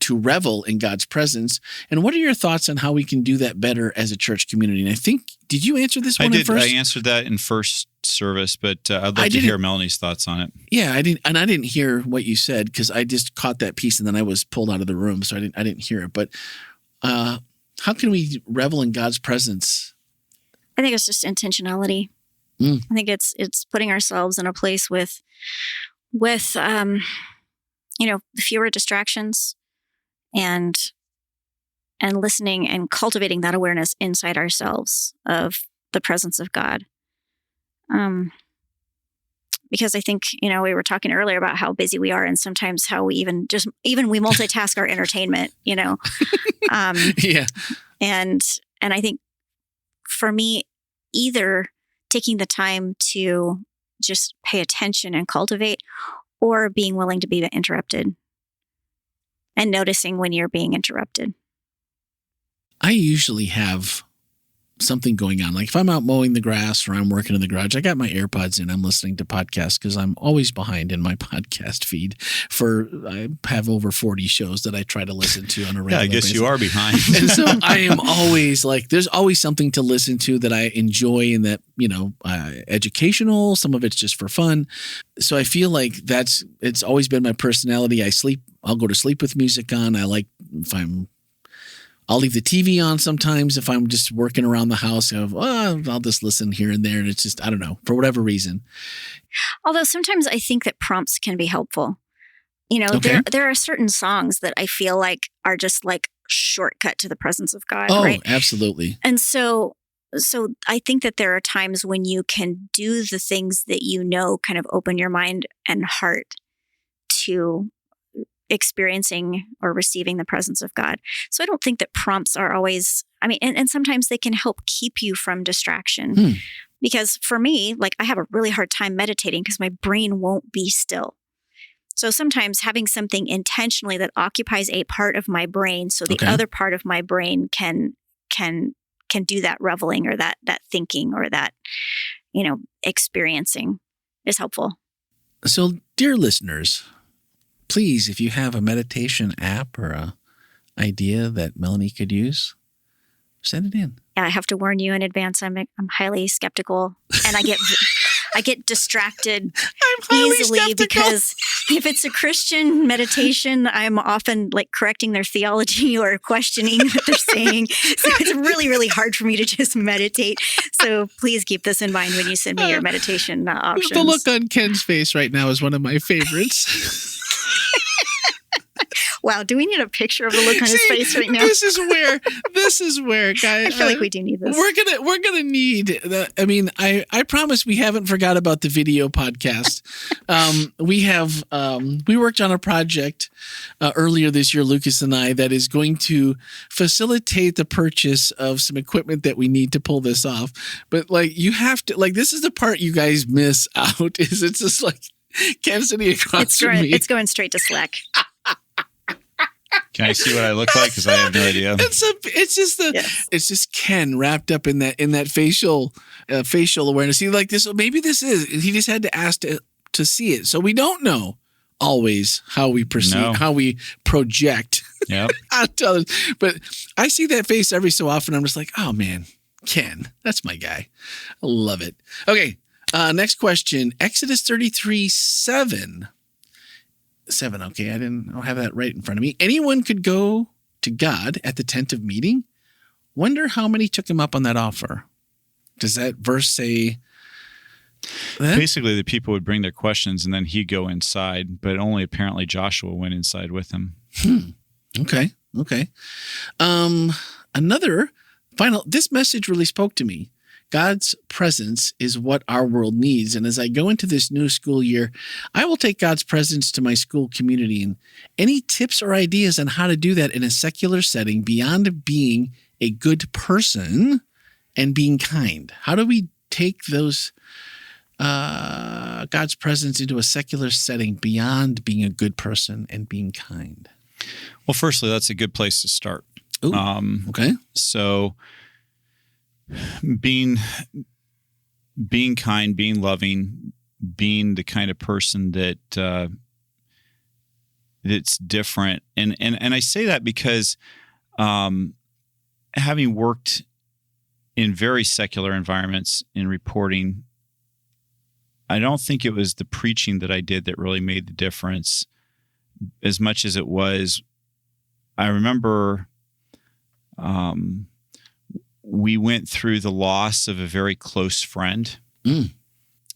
revel in God's presence, and what are your thoughts on how we can do that better as a church community? And I think, did you answer this one first? I answered that in first service, but I'd love to hear Melanie's thoughts on it. Yeah, I didn't hear what you said, because I just caught that piece and then I was pulled out of the room, so I didn't hear it. But how can we revel in God's presence? I think it's just intentionality. I think it's putting ourselves in a place with fewer distractions, and listening and cultivating that awareness inside ourselves of the presence of God. Because I think, we were talking earlier about how busy we are, and sometimes how we even we multitask our entertainment, Yeah. And I think for me, either taking the time to just pay attention and cultivate, or being willing to be interrupted and noticing when you're being interrupted. I usually have something going on. Like if I'm out mowing the grass or I'm working in the garage, I got my AirPods in. I'm listening to podcasts, because I'm always behind in my podcast feed. I have over 40 shows that I try to listen to on a regular basis. Yeah, I guess you are behind. And so I am always like, there's always something to listen to that I enjoy, and that, educational. Some of it's just for fun. So I feel like it's always been my personality. I'll go to sleep with music on. I'll leave the TV on sometimes if I'm just working around the house. I'll just listen here and there. And it's just, I don't know, for whatever reason. Although sometimes I think that prompts can be helpful. Okay. There are certain songs that I feel like are just like shortcut to the presence of God. Oh, right? Absolutely. And so I think that there are times when you can do the things that kind of open your mind and heart to experiencing or receiving the presence of God. So I don't think that prompts are always, and sometimes they can help keep you from distraction. Because for me, like, I have a really hard time meditating because my brain won't be still. So sometimes having something intentionally that occupies a part of my brain, so the other part of my brain can do that reveling or that thinking or that, experiencing, is helpful. So, dear listeners, please, if you have a meditation app or a idea that Melanie could use, send it in. Yeah, I have to warn you in advance. I'm highly skeptical, and I get distracted easily because if it's a Christian meditation, I'm often like correcting their theology or questioning what they're saying. So it's really, really hard for me to just meditate. So please keep this in mind when you send me your meditation options. The look on Ken's face right now is one of my favorites. Wow, do we need a picture of the look on his face right now? This is where, guys. I feel like we do need this. We're gonna need the. I mean, I promise we haven't forgot about the video podcast. We worked on a project earlier this year, Lucas and I, that is going to facilitate the purchase of some equipment that we need to pull this off. But like, you have to, like, this is the part you guys miss out. Is it's just like Ken sitting across from me. It's going straight to Slack. Can I see what I look like? Because I have no idea. It's just Ken wrapped up in that facial awareness. See, like this, maybe this is. He just had to ask to see it, so we don't know always how we perceive, how we project. Yep. onto others. But I see that face every so often. I'm just like, oh man, Ken, that's my guy. I love it. Okay, next question. Exodus 33:7. 7. Okay, I don't have that right in front of me. Anyone could go to God at the tent of meeting. Wonder how many took him up on that offer. Does that verse say that? Basically, the people would bring their questions and then he'd go inside, but only apparently Joshua went inside with him. Okay. Another final, this message really spoke to me. God's presence is what our world needs. And as I go into this new school year, I will take God's presence to my school community. And any tips or ideas on how to do that in a secular setting beyond being a good person and being kind? How do we take those God's presence into a secular setting beyond being a good person and being kind? Well, firstly, that's a good place to start. Ooh, okay. So being kind, being loving, being the kind of person that that's different, and I say that because having worked in very secular environments in reporting, I don't think it was the preaching that I did that really made the difference as much as it was. I remember we went through the loss of a very close friend. He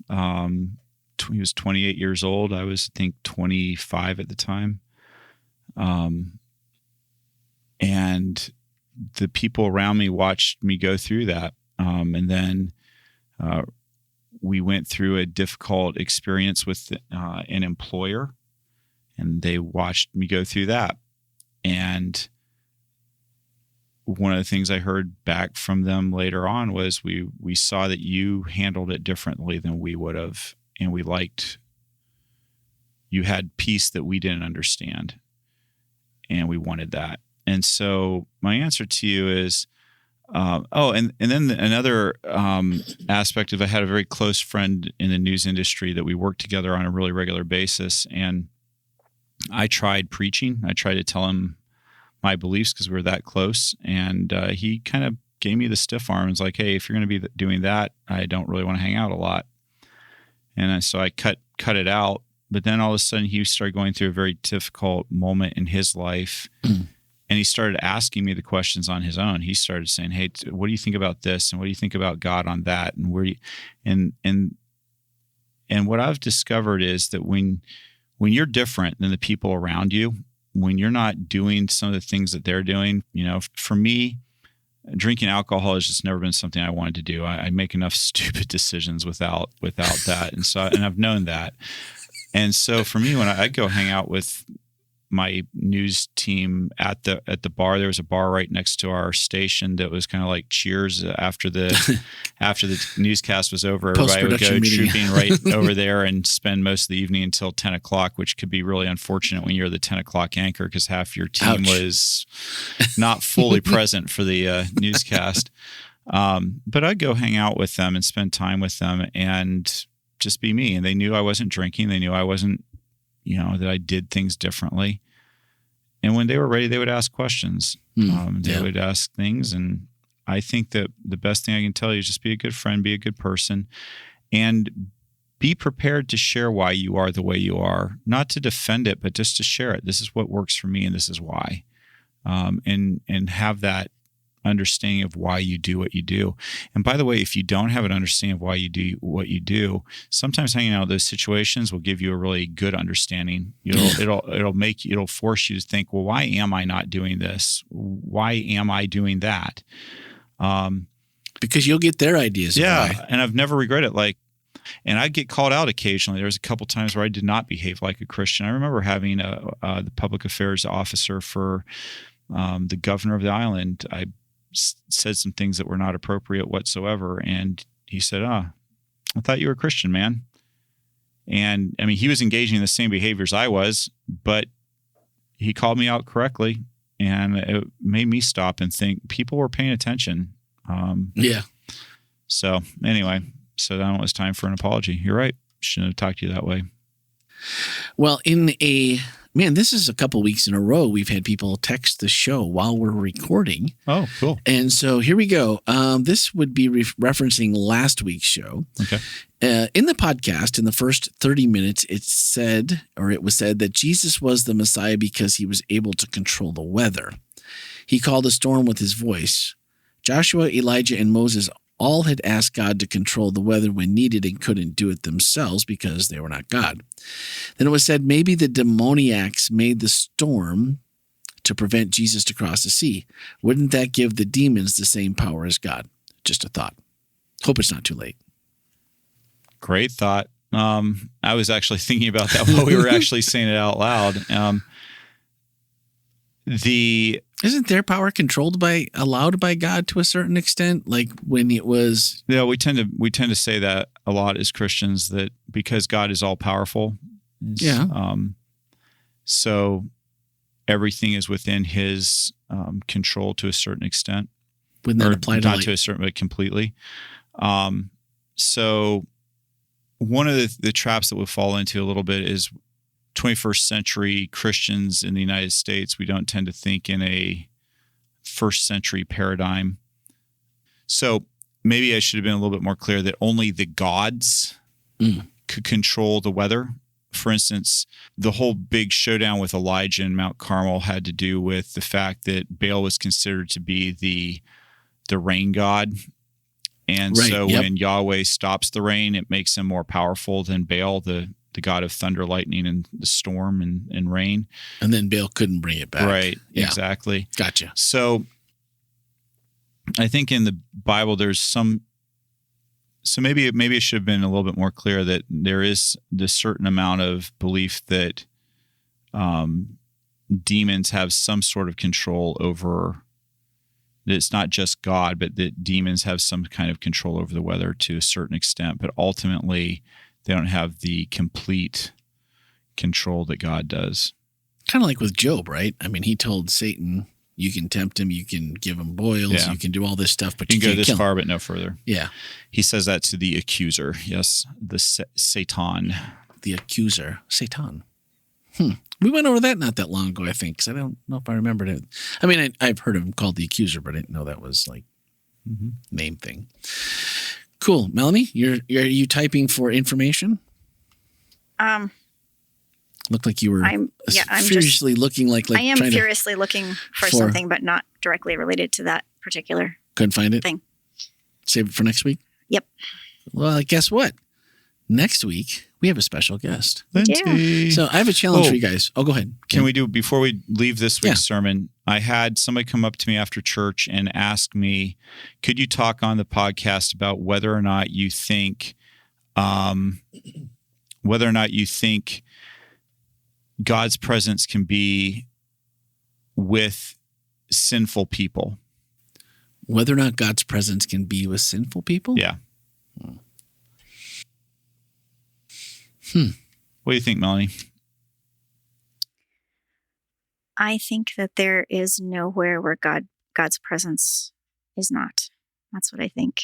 was 28 years old. I was, I think, 25 at the time. And the people around me watched me go through that. And then we went through a difficult experience with an employer, and they watched me go through that. And one of the things I heard back from them later on was we saw that you handled it differently than we would have, and we liked you had peace that we didn't understand, and we wanted that. And so my answer to you is, and then another aspect of, I had a very close friend in the news industry that we worked together on a really regular basis, and I tried preaching. I tried to tell him my beliefs because we were that close. And he kind of gave me the stiff arm and was like, hey, if you're going to be doing that, I don't really want to hang out a lot. And so I cut it out. But then all of a sudden he started going through a very difficult moment in his life. And he started asking me the questions on his own. He started saying, hey, what do you think about this? And what do you think about God on that? And where and what I've discovered is that when you're different than the people around you, when you're not doing some of the things that they're doing, for me, drinking alcohol has just never been something I wanted to do. I make enough stupid decisions without that. And I've known that. And so for me, when I go hang out with my news team at the bar, there was a bar right next to our station that was kind of like Cheers after the newscast was over. Everybody would go trooping right over there and spend most of the evening until 10 o'clock, which could be really unfortunate when you're the 10 o'clock anchor because half your team was not fully present for the newscast. But I'd go hang out with them and spend time with them and just be me. And they knew I wasn't drinking. They knew I wasn't, that I did things differently. And when they were ready, they would ask questions. They would ask things. And I think that the best thing I can tell you is just be a good friend, be a good person, and be prepared to share why you are the way you are. Not to defend it, but just to share it. This is what works for me, and this is why. And have that understanding of why you do what you do. And by the way, if you don't have an understanding of why you do what you do, sometimes hanging out in those situations will give you a really good understanding. It'll force you to think, well, why am I not doing this? Why am I doing that? Because you'll get their ideas. Yeah. And I've never regretted it. And I get called out occasionally. There was a couple times where I did not behave like a Christian. I remember having the public affairs officer for the governor of the island. I said some things that were not appropriate whatsoever. And he said, I thought you were a Christian, man. And I mean, he was engaging in the same behaviors I was, but he called me out correctly. And it made me stop and think people were paying attention. So anyway, so then it was time for an apology. You're right. Shouldn't have talked to you that way. Well, this is a couple weeks in a row we've had people text the show while we're recording. Oh, cool. And so here we go. This would be referencing last week's show. Okay. In the podcast, in the first 30 minutes, it was said that Jesus was the Messiah because he was able to control the weather. He called a storm with his voice. Joshua, Elijah, and Moses all had asked God to control the weather when needed and couldn't do it themselves because they were not God. Then it was said maybe the demoniacs made the storm to prevent Jesus to cross the sea. Wouldn't that give the demons the same power as God? Just a thought. Hope it's not too late. Great thought. I was actually thinking about that while we were actually saying it out loud. Isn't their power allowed by God to a certain extent? Like when it was... Yeah, we tend to say that a lot as Christians, that because God is all powerful. Yeah. So everything is within his control to a certain extent. Wouldn't that apply to not to a certain, but completely. So one of the traps that we'll fall into a little bit is 21st century Christians in the United States. We don't tend to think in a first century paradigm. So maybe I should have been a little bit more clear that only the gods could control the weather. For instance, the whole big showdown with Elijah in Mount Carmel had to do with the fact that Baal was considered to be the rain god. And when Yahweh stops the rain, it makes him more powerful than Baal, the god of thunder, lightning, and the storm and rain. And then Baal couldn't bring it back. Right, yeah. Exactly. Gotcha. So I think in the Bible there's some... So maybe it should have been a little bit more clear that there is this certain amount of belief that demons have some sort of control over... that it's not just God, but that demons have some kind of control over the weather to a certain extent. But ultimately, they don't have the complete control that God does. Kind of like with Job, right? I mean, he told Satan, you can tempt him, you can give him boils, you can do all this stuff, but you can't go this kill far, him. But no further. Yeah. He says that to the accuser. Yes, the Satan. The accuser. Satan. We went over that not that long ago, I think, because I don't know if I remembered it. I mean, I've heard him called the accuser, but I didn't know that was like name thing. Cool. Melanie, are you typing for information? Looked like you were I'm furiously looking like I am furiously looking for something, but not directly related to that particular couldn't find it thing. Save it for next week? Yep. Well, guess what? Next week, we have a special guest. Lindsey. So I have a challenge for you guys. Oh, go ahead. Can we do, before we leave this week's sermon, I had somebody come up to me after church and ask me, could you talk on the podcast about whether or not you think God's presence can be with sinful people? Whether or not God's presence can be with sinful people? Yeah. What do you think, Melanie? I think that there is nowhere where God's presence is not. That's what I think.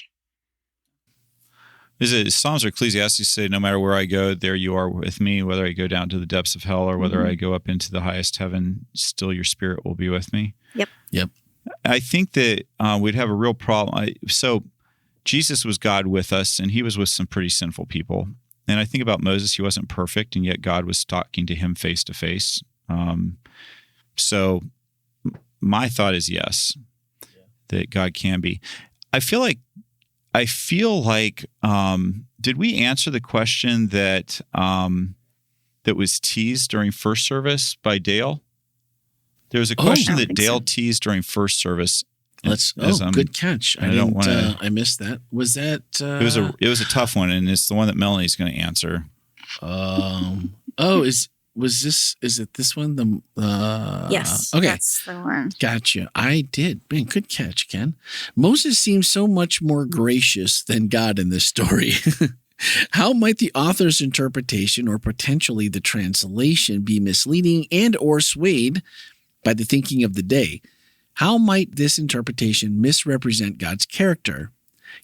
Is it Psalms or Ecclesiastes say, no matter where I go, there you are with me, whether I go down to the depths of hell or whether I go up into the highest heaven, still your spirit will be with me? Yep. I think that we'd have a real problem. So Jesus was God with us, and he was with some pretty sinful people. And I think about Moses, he wasn't perfect, and yet God was talking to him face to face. So my thought is yes, that God can be. I feel like, did we answer the question that was teased during first service by Dale? There was a question that Dale teased during first service. Good catch. I missed that. Was that? It was a tough one, and it's the one that Melanie's going to answer. Is it this one? Yes. Okay. That's the one. Gotcha. I did. Man, good catch, Ken. Moses seems so much more gracious than God in this story. How might the author's interpretation or potentially the translation be misleading and or swayed by the thinking of the day? How might this interpretation misrepresent God's character?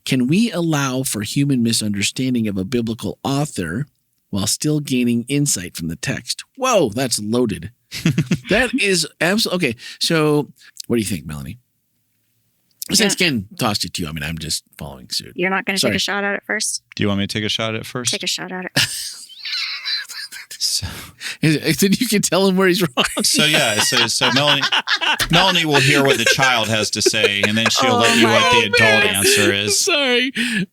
Can we allow for human misunderstanding of a biblical author while still gaining insight from the text? Whoa, that's loaded. That is absolutely okay. So what do you think, Melanie? Since Ken tossed it to you, I'm just following suit. You're not going to take a shot at it first? Do you want me to take a shot at it first? Take a shot at it. So then you can tell him where he's wrong. So Melanie will hear what the child has to say, and then she'll let you what the adult answer is. Sorry. Okay.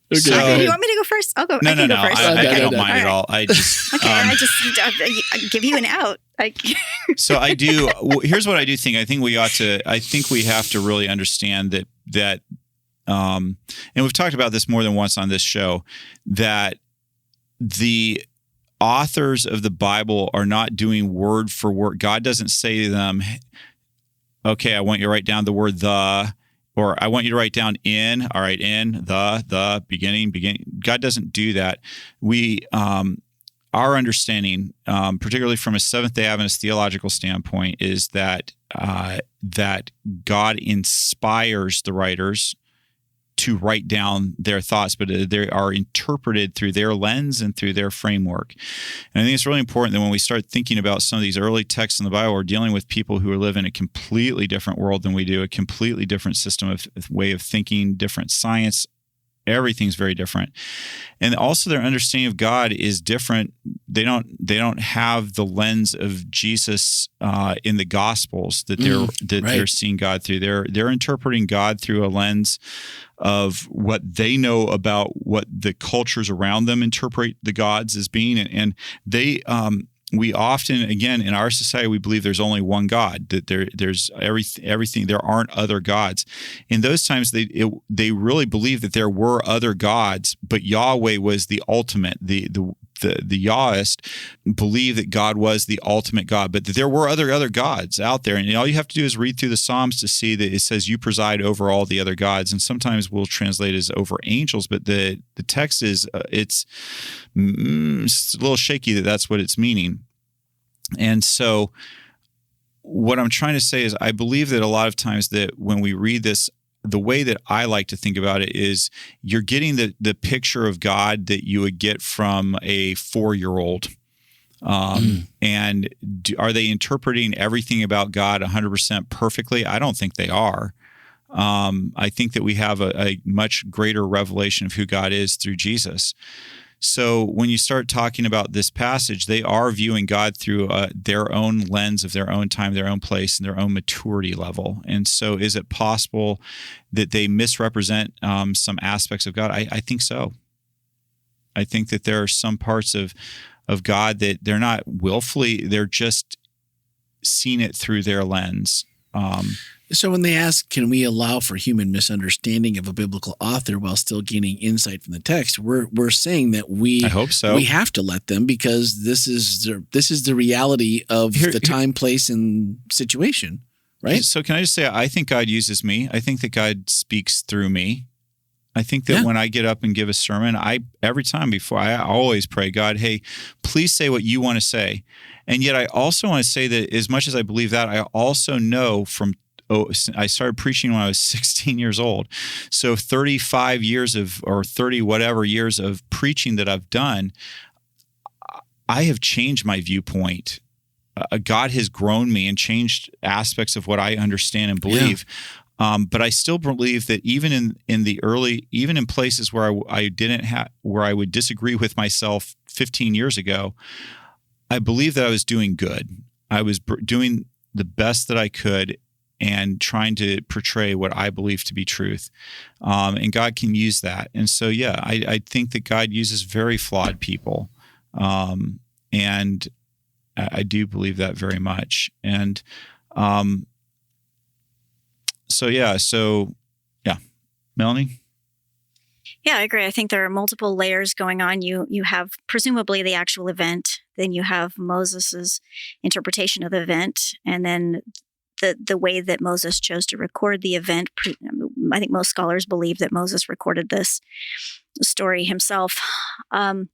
Do you want me to go first? I'll go. No. Go first. I don't mind at all. I just I give you an out. So I do. Here's what I do think. I think we have to really understand that, and we've talked about this more than once on this show, that the authors of the Bible are not doing word for word. God doesn't say to them, okay, I want you to write down the word the, or I want you to write down in, all right, in, the, beginning. God doesn't do that. Our understanding, particularly from a Seventh-day Adventist theological standpoint, is that God inspires the writers to write down their thoughts, but they are interpreted through their lens and through their framework. And I think it's really important that when we start thinking about some of these early texts in the Bible, we're dealing with people who live in a completely different world than we do, a completely different system of way of thinking, different science. Everything's very different. And also their understanding of God is different. They don't have the lens of Jesus in the Gospels that they're seeing God through. They're interpreting God through a lens of what they know about what the cultures around them interpret the gods as being. And they we often, again, in our society, we believe there's only one God, that there's everything. There aren't other gods. In those times, they really believed that there were other gods, but Yahweh was the ultimate. The Yahwist believed that God was the ultimate God, but that there were other gods out there. And all you have to do is read through the Psalms to see that it says you preside over all the other gods. And sometimes we'll translate as over angels, but the text is it's a little shaky that that's what it's meaning. And so what I'm trying to say is I believe that a lot of times that when we read this, the way that I like to think about it is you're getting the picture of God that you would get from a 4-year-old. And are they interpreting everything about God 100% perfectly? I don't think they are. I think that we have a much greater revelation of who God is through Jesus. So when you start talking about this passage, they are viewing God through their own lens of their own time, their own place, and their own maturity level. And so is it possible that they misrepresent some aspects of God? I think so. I think that there are some parts of God that they're not willfully, they're just seeing it through their lens. So when they ask, can we allow for human misunderstanding of a biblical author while still gaining insight from the text? We're saying that I hope so. We have to let them, because this is the reality of the time, place, and situation, right? So can I just say, I think God uses me. I think that God speaks through me. I think that when I get up and give a sermon, every time before, I always pray, God, hey, please say what you want to say. And yet I also want to say that as much as I believe that, I also know I started preaching when I was 16 years old. So 35 years or 30 whatever years of preaching that I've done, I have changed my viewpoint. God has grown me and changed aspects of what I understand and believe. Yeah. But I still believe that even in places where where I would disagree with myself 15 years ago, I believe that I was doing good. I was doing the best that I could. and trying to portray what I believe to be truth. And God can use that. And so, yeah, I think that God uses very flawed people. And I do believe that very much. And so, yeah. Melanie? Yeah, I agree. I think there are multiple layers going on. You have presumably the actual event, then you have Moses's interpretation of the event, and then the way that Moses chose to record the event. I think most scholars believe that Moses recorded this story himself. And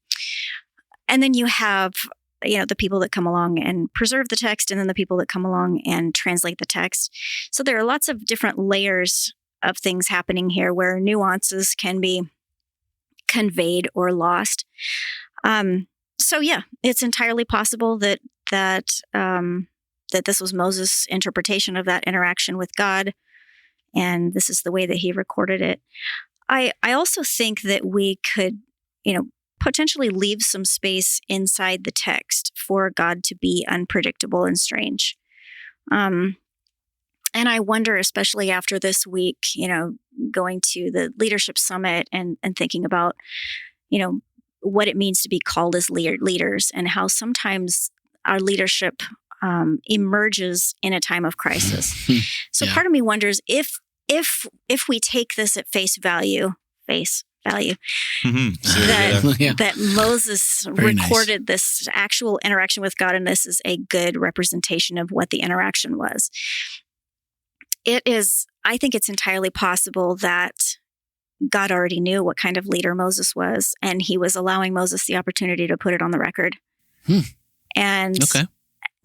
then you have the people that come along and preserve the text, and then the people that come along and translate the text. So there are lots of different layers of things happening here where nuances can be conveyed or lost. So yeah, it's entirely possible that this was Moses' interpretation of that interaction with God, and this is the way that he recorded it. I also think that we could, potentially leave some space inside the text for God to be unpredictable and strange. And I wonder, especially after this week, going to the leadership summit and thinking about, what it means to be called as leaders, and how sometimes our leadership emerges in a time of crisis. So part of me wonders if we take this at face value, that Moses recorded this actual interaction with God, and this is a good representation of what the interaction was. I think it's entirely possible that God already knew what kind of leader Moses was, and he was allowing Moses the opportunity to put it on the record.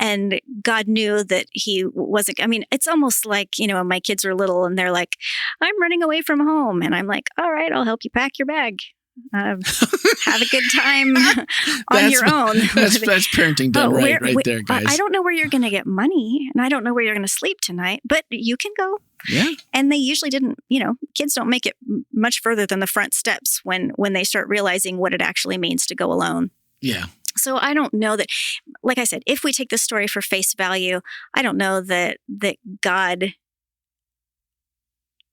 And God knew that he wasn't, it's almost like, my kids are little and they're like, I'm running away from home. And I'm like, all right, I'll help you pack your bag. Have a good time on your own. That's parenting done right there, guys. I don't know where you're going to get money, and I don't know where you're going to sleep tonight, but you can go. Yeah. And they usually didn't, kids don't make it much further than the front steps when they start realizing what it actually means to go alone. Yeah. So I don't know that, like I said, if we take this story for face value, I don't know that God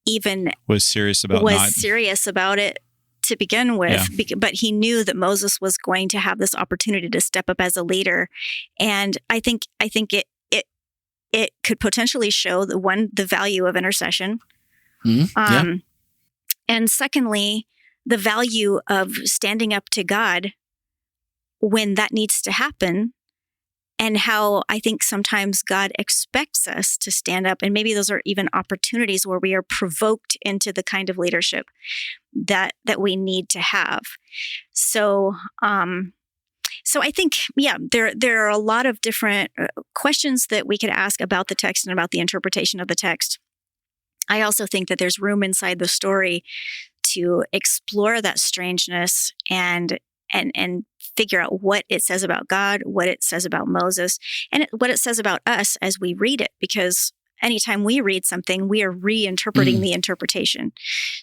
even was serious about it to begin with, but he knew that Moses was going to have this opportunity to step up as a leader. And I think it could potentially show the value of intercession. And secondly, the value of standing up to God when that needs to happen, and how I think sometimes God expects us to stand up. And maybe those are even opportunities where we are provoked into the kind of leadership that we need to have. So I think, there are a lot of different questions that we could ask about the text and about the interpretation of the text. I also think that there's room inside the story to explore that strangeness and figure out what it says about God, what it says about Moses, and what it says about us as we read it, because anytime we read something, we are reinterpreting the interpretation.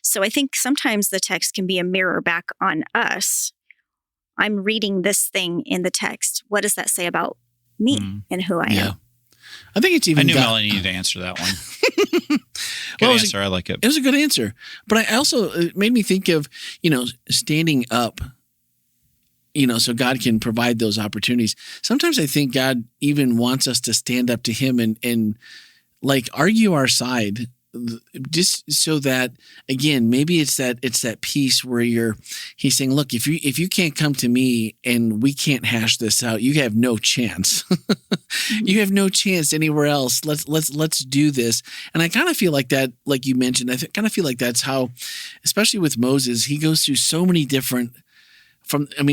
So I think sometimes the text can be a mirror back on us. I'm reading this thing in the text. What does that say about me and who I am? I think it's even. I knew Melanie needed to answer that one. Good answer. I like it. It was a good answer. But it made me think of, standing up, so God can provide those opportunities. Sometimes I think God even wants us to stand up to him and like argue our side, just so that, again, maybe it's that piece where he's saying, look, if you can't come to me and we can't hash this out, you have no chance. You have no chance anywhere else. Let's do this. And I kind of feel like that, like you mentioned, kind of feel like that's how, especially with Moses, he goes through so many different,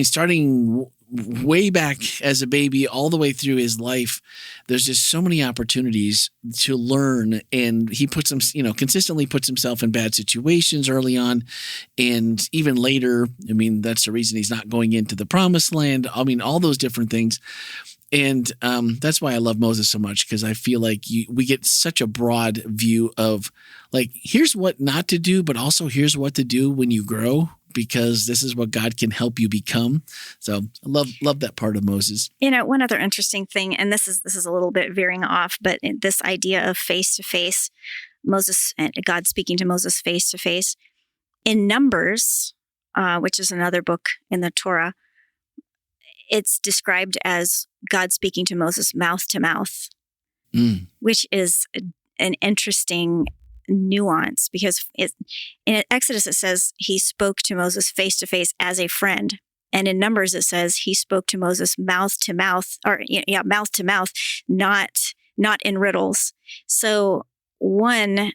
starting way back as a baby all the way through his life, there's just so many opportunities to learn, and he consistently puts himself in bad situations early on, and even later. That's the reason he's not going into the promised land. All those different things. And that's why I love Moses so much, because I feel like we get such a broad view of, like, here's what not to do, but also here's what to do when you grow. because this is what God can help you become. So I love that part of Moses. One other interesting thing, and this is a little bit veering off, but this idea of face to face, Moses and God speaking to Moses face to face in Numbers, which is another book in the Torah. It's described as God speaking to Moses mouth to mouth, which is an interesting nuance, because in Exodus it says he spoke to Moses face to face as a friend, and in Numbers it says he spoke to Moses mouth to mouth, mouth to mouth, not in riddles. So one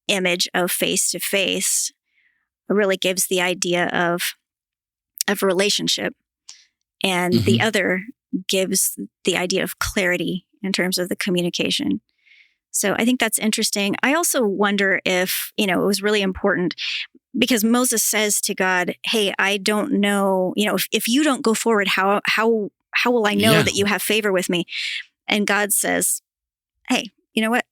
image of face to face really gives the idea of a relationship, and the other gives the idea of clarity in terms of the communication. So I think that's interesting. I also wonder if, it was really important, because Moses says to God, hey, I don't know, if you don't go forward, how will I know that you have favor with me? And God says, hey, you know what?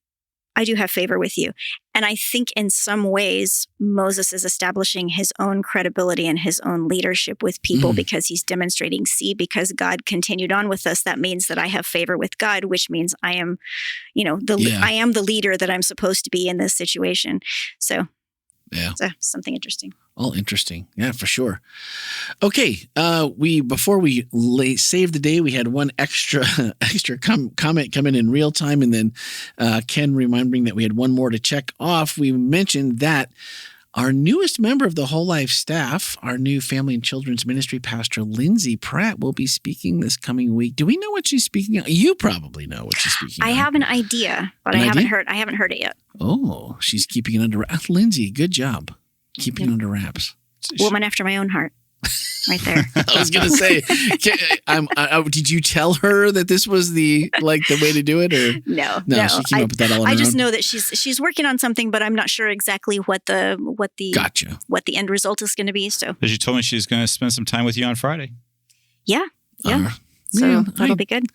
I do have favor with you. And I think in some ways, Moses is establishing his own credibility and his own leadership with people, because he's demonstrating, see, because God continued on with us, that means that I have favor with God, which means I am, I am the leader that I'm supposed to be in this situation. So something interesting. All interesting. Yeah, for sure. Okay. Before we save the day, we had one extra comment come in real time. And then Ken reminding that we had one more to check off. We mentioned that our newest member of the Whole Life staff, our new family and children's ministry pastor, Lindsey Pratt, will be speaking this coming week. Do we know what she's speaking on? You probably know what she's speaking on. I have an idea, but I haven't heard it yet. Oh, she's keeping it under wraps. Lindsey, good job. Keeping it under wraps. Woman after my own heart. Right there. I was going to say, did you tell her that this was the way to do it, or no? She came up with that all on her I just own? know that she's working on something, but I'm not sure exactly what the end result is going to be. So, but she told me she's going to spend some time with you on Friday. Yeah. So that'll be good.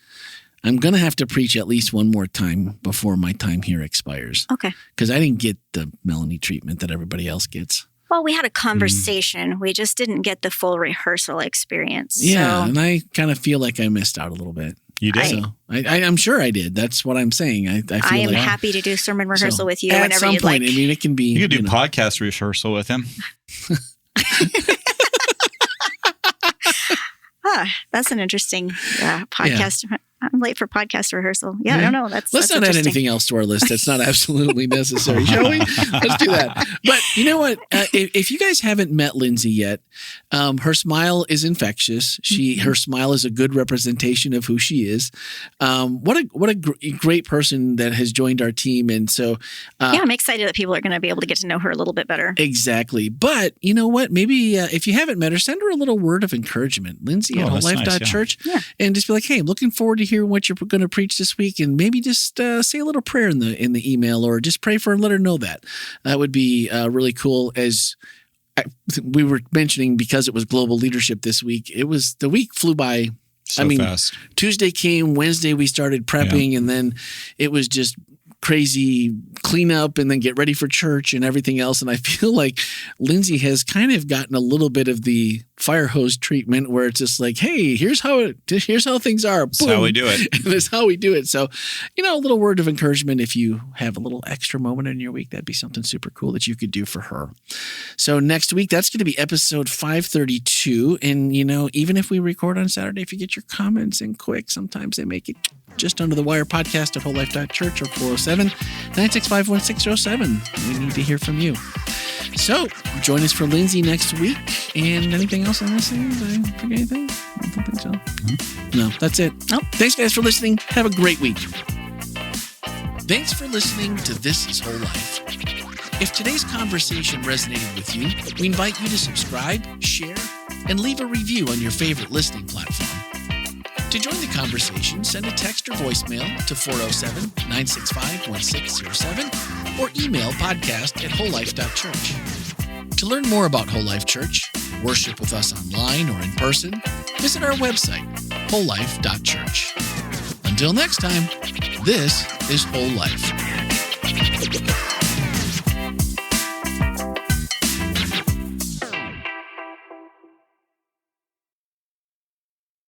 I'm going to have to preach at least one more time before my time here expires. Okay. Because I didn't get the Melanie treatment that everybody else gets. Well, we had a conversation. We just didn't get the full rehearsal experience. Yeah, so. And I kind of feel like I missed out a little bit. You did? So I'm sure I did. That's what I'm saying. I am happy to do sermon rehearsal with you whenever at some you'd point, like. I mean, it can be. You could do podcast rehearsal with him. That's an interesting podcast. Yeah. I'm late for podcast rehearsal. Yeah, I don't know. Let's not add anything else to our list that's not absolutely necessary, shall we? Let's do that. But you know what? If you guys haven't met Lindsey yet, her smile is infectious. Her smile is a good representation of who she is. What a great person that has joined our team. And so, I'm excited that people are going to be able to get to know her a little bit better. Exactly. But you know what? Maybe if you haven't met her, send her a little word of encouragement. Lindsey at WholeLife.church, and just be like, hey, I'm looking forward to hear what you're going to preach this week, and maybe just say a little prayer in the email, or just pray for her and let her know that. That would be really cool. As we were mentioning, because it was Global Leadership this week, the week flew by. Fast. Tuesday came, Wednesday we started prepping, and then it was just crazy cleanup and then get ready for church and everything else. And I feel like Lindsey has kind of gotten a little bit of the fire hose treatment, where it's just like, hey, here's how things are. That's how we do it. That's how we do it. So, a little word of encouragement, if you have a little extra moment in your week, that'd be something super cool that you could do for her. So next week, that's going to be episode 532. And, even if we record on Saturday, if you get your comments in quick, sometimes they make it just under the wire. Podcast at WholeLife.church, or 407-965-1607. We need to hear from you. So join us for Lindsey next week. And anything else I'm missing? Did I forget anything? I don't think so. No, that's it. Nope. Thanks, guys, for listening. Have a great week. Thanks for listening to This is Whole Life. If today's conversation resonated with you, we invite you to subscribe, share, and leave a review on your favorite listening platform. To join the conversation, send a text or voicemail to 407-965-1607 or email podcast@WholeLife.church. To learn more about Whole Life Church, worship with us online or in person, visit our website, WholeLife.church. Until next time, this is Whole Life.